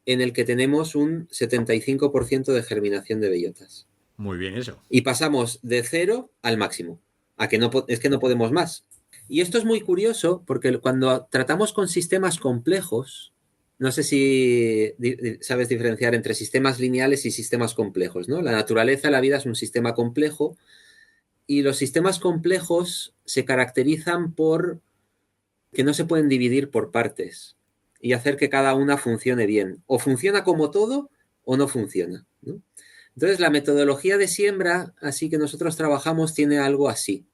en el que tenemos un 75% de germinación de bellotas. Muy bien eso. Y pasamos de 0 al máximo. Es que no podemos más. Y esto es muy curioso porque cuando tratamos con sistemas complejos, no sé si sabes diferenciar entre sistemas lineales y sistemas complejos, ¿no? La naturaleza, la vida es un sistema complejo y los sistemas complejos se caracterizan por que no se pueden dividir por partes y hacer que cada una funcione bien. O funciona como todo o no funciona, ¿no? Entonces, la metodología de siembra, así que nosotros trabajamos, tiene algo así,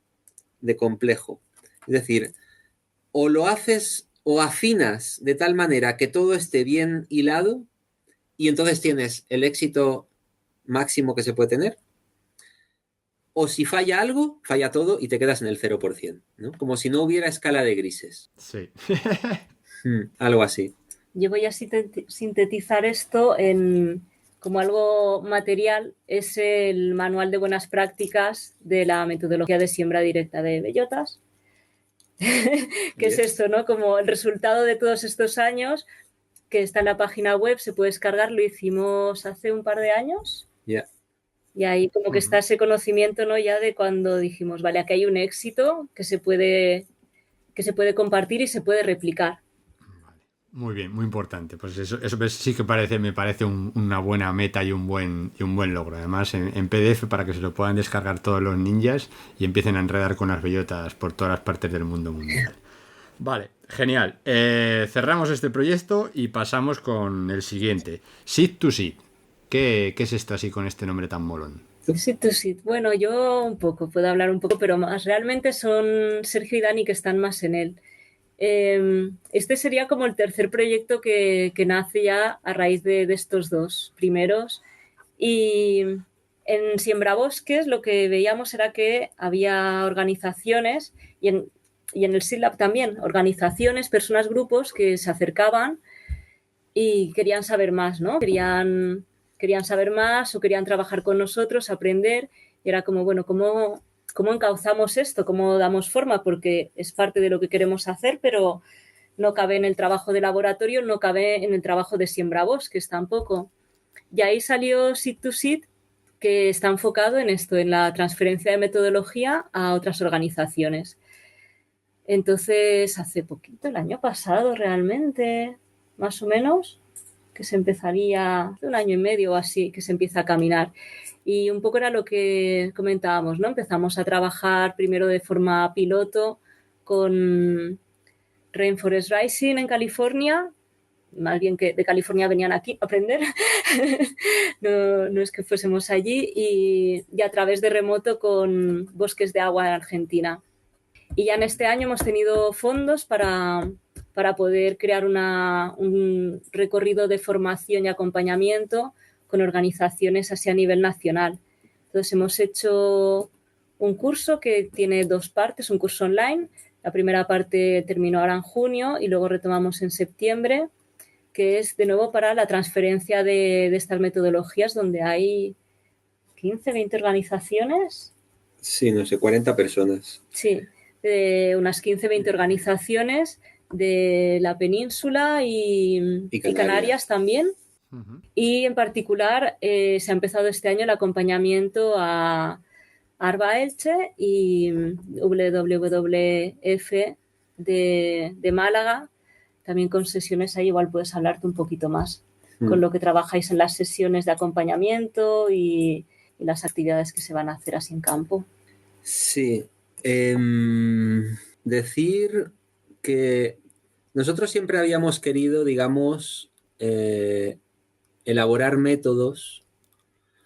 de complejo. Es decir, o lo haces o afinas de tal manera que todo esté bien hilado y entonces tienes el éxito máximo que se puede tener, o si falla algo, falla todo y te quedas en el 0%, ¿no? Como si no hubiera escala de grises. Sí. Algo así. Yo voy a sintetizar esto como algo material, es el manual de buenas prácticas de la metodología de siembra directa de bellotas. ¿Qué es esto, no? Como el resultado de todos estos años, que está en la página web, se puede descargar, lo hicimos hace un par de años. Y ahí como que está ese conocimiento, ¿no? Ya de cuando dijimos, vale, aquí hay un éxito que se puede compartir y se puede replicar. Muy bien, muy importante. Pues eso sí que me parece una buena meta y un buen logro. Además, en PDF para que se lo puedan descargar todos los ninjas y empiecen a enredar con las bellotas por todas las partes del mundo mundial. Vale, genial. Cerramos este proyecto y pasamos con el siguiente. Seed to Seed. ¿Qué es esto así con este nombre tan molón? Seed to Seed. Bueno, yo puedo hablar un poco, pero más realmente son Sergio y Dani que están más en él. Este sería como el tercer proyecto que nace ya a raíz de estos dos primeros. Y en Siembrabosques lo que veíamos era que había organizaciones y en el SeedLab también, organizaciones, personas, grupos que se acercaban y querían saber más, ¿no? Querían saber más o querían trabajar con nosotros, aprender. Y era como, bueno, ¿cómo encauzamos esto? ¿Cómo damos forma? Porque es parte de lo que queremos hacer, pero no cabe en el trabajo de laboratorio, no cabe en el trabajo de Siembrabosques tampoco. Y ahí salió Seed to Seed, que está enfocado en esto, en la transferencia de metodología a otras organizaciones. Entonces, hace poquito, el año pasado realmente, más o menos, que se empezaría, hace un año y medio o así, que se empieza a caminar. Y un poco era lo que comentábamos, ¿no? Empezamos a trabajar primero de forma piloto con Rainforest Rising en California, más bien que de California venían aquí a aprender, no es que fuésemos allí, y a través de remoto con Bosques de Agua en Argentina. Y ya en este año hemos tenido fondos para poder crear un recorrido de formación y acompañamiento con organizaciones así a nivel nacional. Entonces hemos hecho un curso que tiene 2 partes, un curso online. La primera parte terminó ahora en junio y luego retomamos en septiembre que es de nuevo para la transferencia de estas metodologías, donde hay 15, 20 organizaciones. Sí, no sé, 40 personas. Sí, unas 15, 20 organizaciones de la península y Canarias también. Ujú. Y en particular se ha empezado este año el acompañamiento a Arba Elche y WWF de Málaga, también con sesiones ahí, igual puedes hablarte un poquito más con lo que trabajáis en las sesiones de acompañamiento y las actividades que se van a hacer así en campo. Sí. Decir que nosotros siempre habíamos querido, digamos, elaborar métodos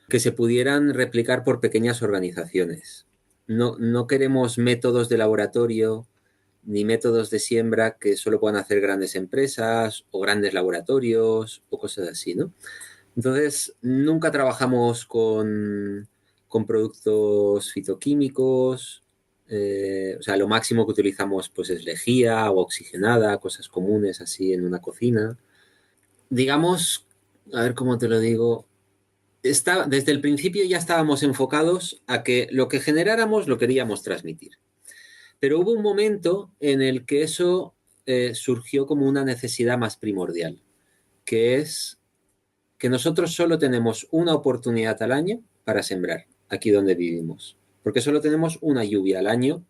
que se pudieran replicar por pequeñas organizaciones. No queremos métodos de laboratorio ni métodos de siembra que solo puedan hacer grandes empresas o grandes laboratorios o cosas así, ¿no? Entonces, nunca trabajamos con productos fitoquímicos. O sea, lo máximo que utilizamos pues es lejía, agua oxigenada, cosas comunes así en una cocina. Digamos, a ver cómo te lo digo, desde el principio ya estábamos enfocados a que lo que generáramos lo queríamos transmitir. Pero hubo un momento en el que eso surgió como una necesidad más primordial, que es que nosotros solo tenemos una oportunidad al año para sembrar aquí donde vivimos, porque solo tenemos una lluvia al año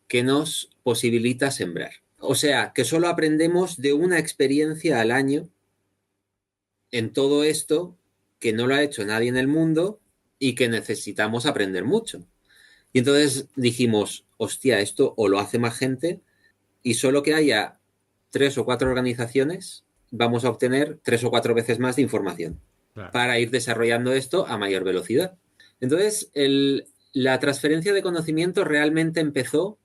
que nos posibilita sembrar. O sea, que solo aprendemos de una experiencia al año en todo esto que no lo ha hecho nadie en el mundo y que necesitamos aprender mucho. Y entonces dijimos, hostia, esto o lo hace más gente y solo que haya 3 o 4 organizaciones vamos a obtener 3 o 4 veces más de información para ir desarrollando esto a mayor velocidad. Entonces, la transferencia de conocimiento realmente empezó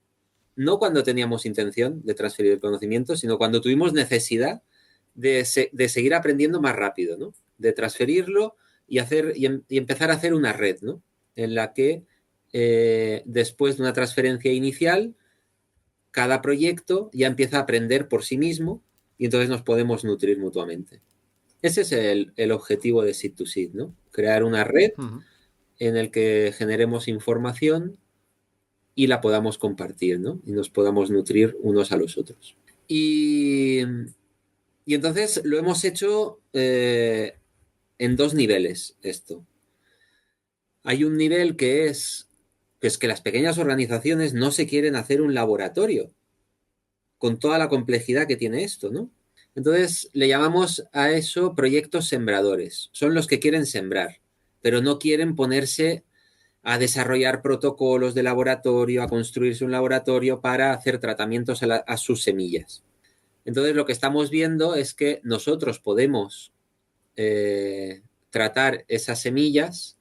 no cuando teníamos intención de transferir el conocimiento, sino cuando tuvimos necesidad de seguir aprendiendo más rápido, ¿no? De transferirlo y empezar a hacer una red, ¿no? En la que después de una transferencia inicial, cada proyecto ya empieza a aprender por sí mismo y entonces nos podemos nutrir mutuamente. Ese es el objetivo de Seed to Seed, ¿no? Crear una red en el que generemos información y la podamos compartir, ¿no? Y nos podamos nutrir unos a los otros. Y entonces lo hemos hecho en 2 niveles esto. Hay un nivel que es que las pequeñas organizaciones no se quieren hacer un laboratorio con toda la complejidad que tiene esto, ¿no? Entonces le llamamos a eso proyectos sembradores. Son los que quieren sembrar, pero no quieren ponerse a desarrollar protocolos de laboratorio, a construirse un laboratorio para hacer tratamientos a sus semillas. Entonces lo que estamos viendo es que nosotros podemos tratar esas semillas,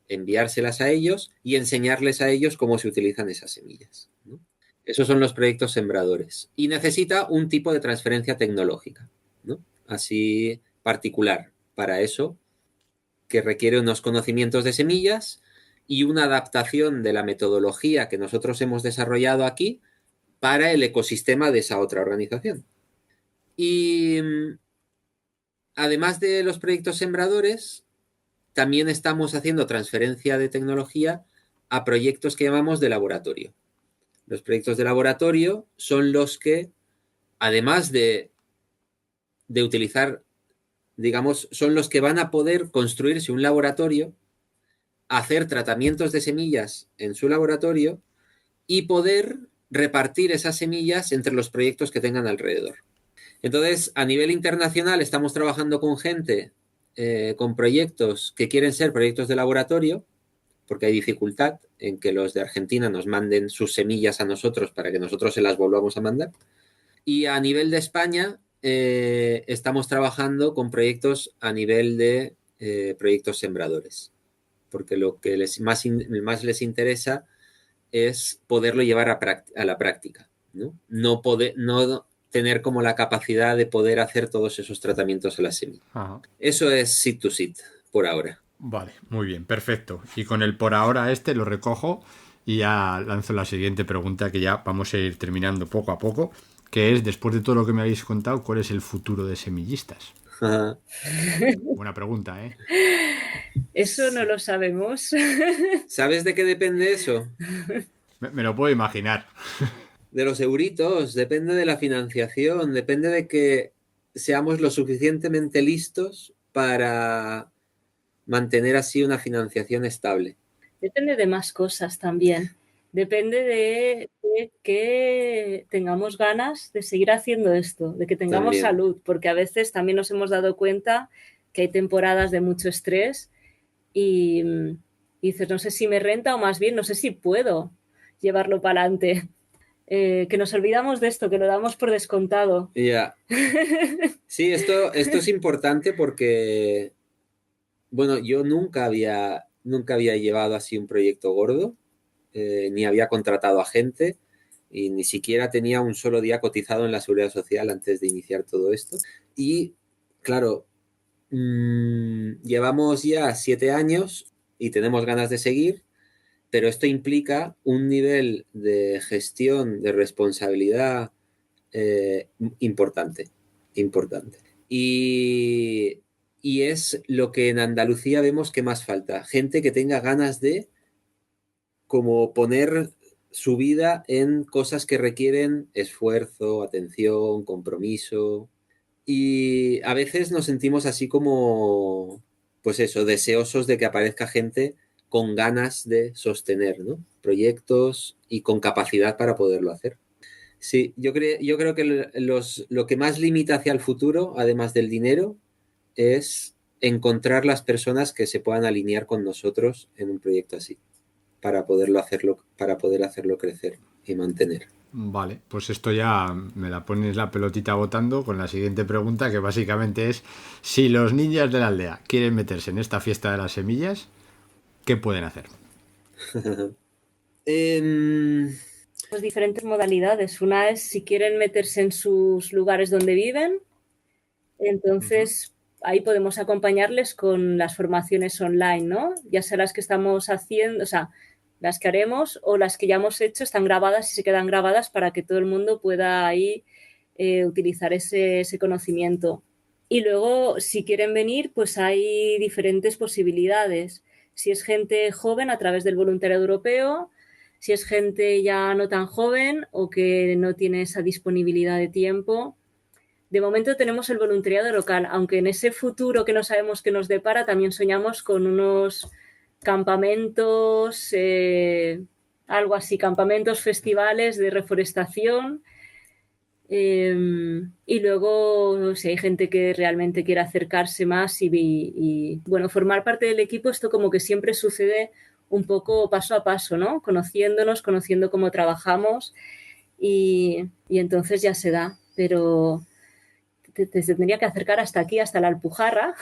enviárselas a ellos y enseñarles a ellos cómo se utilizan esas semillas, ¿no? Esos son los proyectos sembradores. Y necesita un tipo de transferencia tecnológica, ¿no? Así particular para eso, que requiere unos conocimientos de semillas y una adaptación de la metodología que nosotros hemos desarrollado aquí para el ecosistema de esa otra organización. Y además de los proyectos sembradores, también estamos haciendo transferencia de tecnología a proyectos que llamamos de laboratorio. Los proyectos de laboratorio son los que, además de utilizar, digamos, son los que van a poder construirse un laboratorio, hacer tratamientos de semillas en su laboratorio y poder repartir esas semillas entre los proyectos que tengan alrededor. Entonces, a nivel internacional estamos trabajando con gente, con proyectos que quieren ser proyectos de laboratorio, porque hay dificultad en que los de Argentina nos manden sus semillas a nosotros para que nosotros se las volvamos a mandar. Y a nivel de España estamos trabajando con proyectos a nivel de proyectos sembradores, porque lo que más les interesa es poderlo llevar a la práctica, ¿no? No tener como la capacidad de poder hacer todos esos tratamientos a la semilla. Ajá. Eso es Seed to Seed por ahora. Vale, muy bien, perfecto. Y con el por ahora lo recojo y ya lanzo la siguiente pregunta, que ya vamos a ir terminando poco a poco, que es, después de todo lo que me habéis contado, ¿cuál es el futuro de Semillistas? Ajá. Buena pregunta, ¿eh? Eso no lo sabemos. ¿Sabes de qué depende eso? Me lo puedo imaginar. De los euritos, depende de la financiación, depende de que seamos lo suficientemente listos para mantener así una financiación estable. Depende de más cosas también. Depende de que tengamos ganas de seguir haciendo esto, de que tengamos También. salud, porque a veces también nos hemos dado cuenta que hay temporadas de mucho estrés y dices, no sé si me renta o más bien no sé si puedo llevarlo para adelante. Que nos olvidamos de esto, que lo damos por descontado. Ya. Sí, esto es importante porque, bueno, yo nunca había llevado así un proyecto gordo, ni había contratado a gente y ni siquiera tenía un solo día cotizado en la Seguridad Social antes de iniciar todo esto. Y, claro, llevamos ya 7 años y tenemos ganas de seguir, pero esto implica un nivel de gestión, de responsabilidad importante. Y es lo que en Andalucía vemos que más falta. Gente que tenga ganas de como poner su vida en cosas que requieren esfuerzo, atención, compromiso. Y a veces nos sentimos así como, pues eso, deseosos de que aparezca gente con ganas de sostener, ¿no? Proyectos y con capacidad para poderlo hacer. Sí, yo creo que lo que más limita hacia el futuro, además del dinero, es encontrar las personas que se puedan alinear con nosotros en un proyecto así, para poder hacerlo crecer y mantener. Vale, pues esto ya me la pones la pelotita botando con la siguiente pregunta, que básicamente es: si los ninjas de la aldea quieren meterse en esta fiesta de las semillas, ¿qué pueden hacer? Pues diferentes modalidades. Una es si quieren meterse en sus lugares donde viven, entonces ahí podemos acompañarles con las formaciones online, ¿no? Ya sea las que estamos haciendo, o sea, las que haremos o las que ya hemos hecho están grabadas y se quedan grabadas para que todo el mundo pueda ahí utilizar ese conocimiento. Y luego, si quieren venir, pues hay diferentes posibilidades. Si es gente joven, a través del voluntariado europeo; si es gente ya no tan joven o que no tiene esa disponibilidad de tiempo. De momento tenemos el voluntariado local, aunque en ese futuro que no sabemos qué nos depara también soñamos con unos campamentos, algo así, campamentos, festivales de reforestación. Y luego, si hay gente que realmente quiere acercarse más y, bueno, formar parte del equipo, esto como que siempre sucede un poco paso a paso, ¿no? Conociéndonos, conociendo cómo trabajamos y entonces ya se da. Pero te tendría que acercar hasta aquí, hasta la Alpujarra.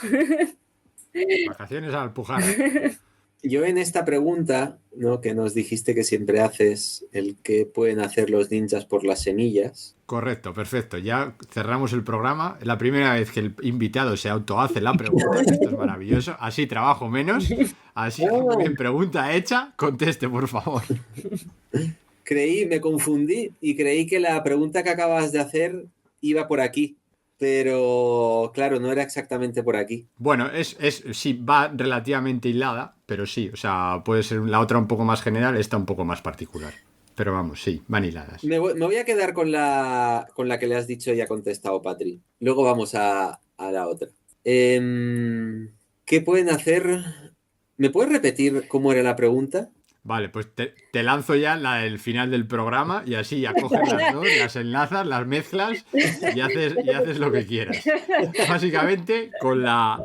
Vacaciones a la Alpujarra. Yo en esta pregunta, ¿no?, que nos dijiste que siempre haces, el qué pueden hacer los ninjas por las semillas. Correcto, perfecto. Ya cerramos el programa. Es la primera vez que el invitado se autohace la pregunta. Esto es maravilloso. Así trabajo menos. Así, bien, pregunta hecha. Conteste, por favor. Me confundí y creí que la pregunta que acabas de hacer iba por aquí. Pero, claro, no era exactamente por aquí. Bueno, sí, va relativamente hilada, pero sí, o sea, puede ser la otra un poco más general, esta un poco más particular. Pero vamos, sí, van hiladas. Me voy a quedar con la que le has dicho y ha contestado Patri. Luego vamos a la otra. ¿Qué pueden hacer? ¿Me puedes repetir cómo era la pregunta? Vale, pues te lanzo ya el final del programa y así ya coges las dos, las enlazas, las mezclas y haces lo que quieras. Básicamente, con la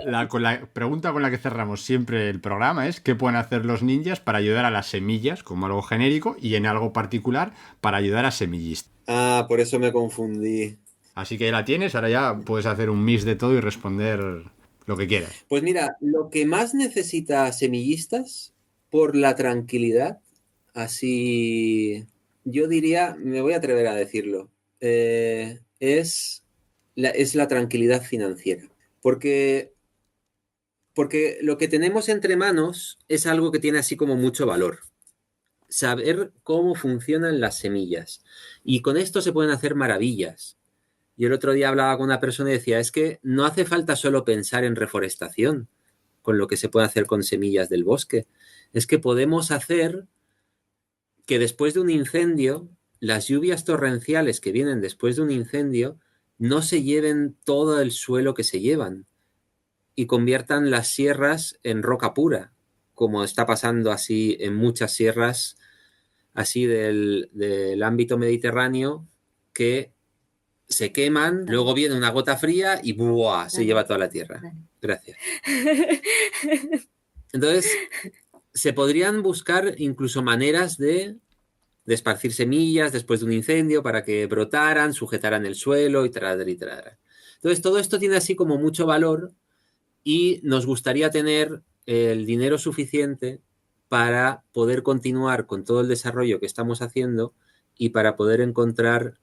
pregunta con la que cerramos siempre el programa es: ¿qué pueden hacer los ninjas para ayudar a las semillas, como algo genérico, y en algo particular para ayudar a semillistas? Ah, por eso me confundí. Así que ya la tienes, ahora ya puedes hacer un mix de todo y responder lo que quieras. Pues mira, lo que más necesita semillistas, por la tranquilidad, así yo diría, me voy a atrever a decirlo, es la tranquilidad financiera. Porque lo que tenemos entre manos es algo que tiene así como mucho valor. Saber cómo funcionan las semillas. Y con esto se pueden hacer maravillas. Yo el otro día hablaba con una persona y decía, es que no hace falta solo pensar en reforestación, con lo que se puede hacer con semillas del bosque. Es que podemos hacer que después de un incendio, las lluvias torrenciales que vienen después de un incendio no se lleven todo el suelo que se llevan y conviertan las sierras en roca pura, como está pasando así en muchas sierras así del ámbito mediterráneo, que se queman, luego viene una gota fría y ¡buah! Se lleva toda la tierra. Gracias. Entonces, se podrían buscar incluso maneras de esparcir semillas después de un incendio para que brotaran, sujetaran el suelo y tralala y tralala. Entonces, todo esto tiene así como mucho valor y nos gustaría tener el dinero suficiente para poder continuar con todo el desarrollo que estamos haciendo y para poder encontrar,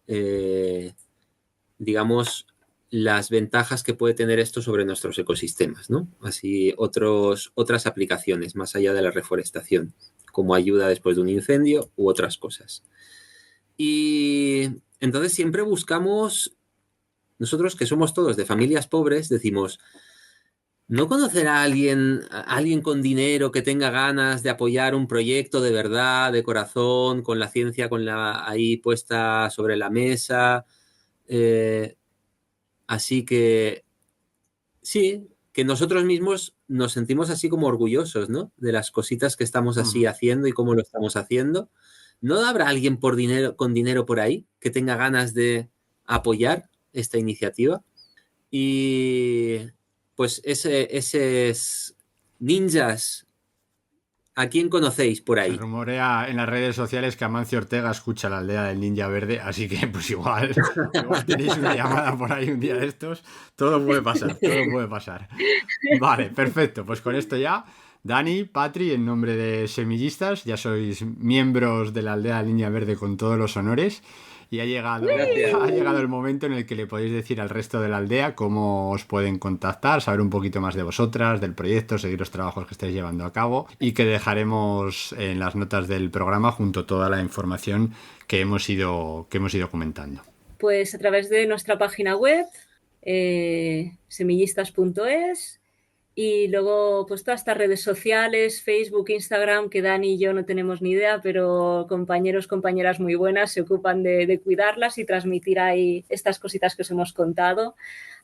digamos, las ventajas que puede tener esto sobre nuestros ecosistemas, ¿no? Así otras aplicaciones más allá de la reforestación, como ayuda después de un incendio u otras cosas. Y entonces siempre buscamos, nosotros que somos todos de familias pobres, decimos, ¿no conocerá a alguien con dinero que tenga ganas de apoyar un proyecto de verdad, de corazón, con la ciencia ahí puesta sobre la mesa? Así que sí, que nosotros mismos nos sentimos así como orgullosos, ¿no? De las cositas que estamos así haciendo y cómo lo estamos haciendo. ¿No habrá alguien con dinero por ahí que tenga ganas de apoyar esta iniciativa? Y pues esos ninjas, ¿a quién conocéis por ahí? Se rumorea en las redes sociales que Amancio Ortega escucha la aldea del Ninja Verde, así que pues igual tenéis una llamada por ahí un día de estos. Todo puede pasar, todo puede pasar. Vale, perfecto. Pues con esto ya, Dani, Patri, en nombre de Semillistas, ya sois miembros de la aldea del Ninja Verde con todos los honores. Y ha llegado el momento en el que le podéis decir al resto de la aldea cómo os pueden contactar, saber un poquito más de vosotras, del proyecto, seguir los trabajos que estáis llevando a cabo y que dejaremos en las notas del programa junto a toda la información que hemos ido comentando. Pues a través de nuestra página web, semillistas.es, y luego pues todas estas redes sociales, Facebook, Instagram, que Dani y yo no tenemos ni idea, pero compañeras muy buenas se ocupan de cuidarlas y transmitir ahí estas cositas que os hemos contado.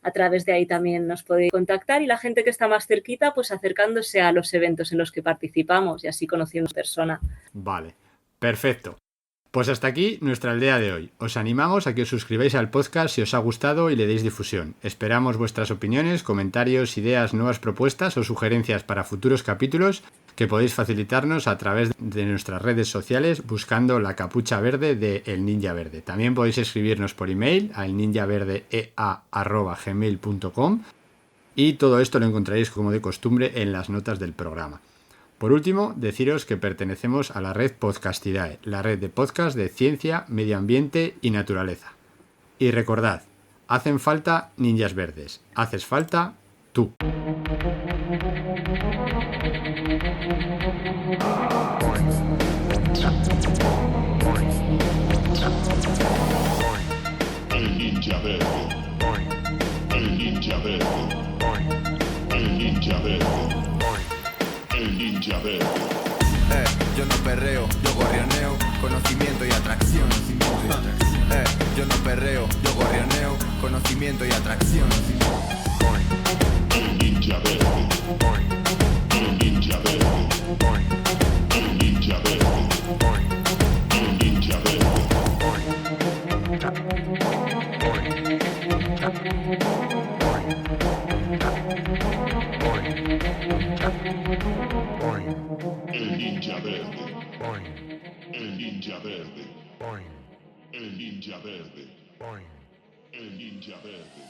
A través de ahí también nos podéis contactar y la gente que está más cerquita, pues acercándose a los eventos en los que participamos y así conociendo a persona. Vale, perfecto. Pues hasta aquí nuestra aldea de hoy. Os animamos a que os suscribáis al podcast si os ha gustado y le deis difusión. Esperamos vuestras opiniones, comentarios, ideas, nuevas propuestas o sugerencias para futuros capítulos que podéis facilitarnos a través de nuestras redes sociales buscando la capucha verde de El Ninja Verde. También podéis escribirnos por email a elninjaverdea@gmail.com y todo esto lo encontraréis como de costumbre en las notas del programa. Por último, deciros que pertenecemos a la red Podcastidae, la red de podcast de ciencia, medio ambiente y naturaleza. Y recordad, hacen falta ninjas verdes, haces falta tú. El Ninja Verde. El Ninja Verde. El Ninja Verde. El Ninja Verde. Yo no perreo, yo gorrioneo, conocimiento y atracción. Yo no perreo, yo gorrioneo, conocimiento y atracción. El Ninja Verde. El Ninja Verde. El Ninja Verde. El Ninja Verde. El Ninja Verde. El Ninja Verde. El Ninja Verde. El Ninja Verde.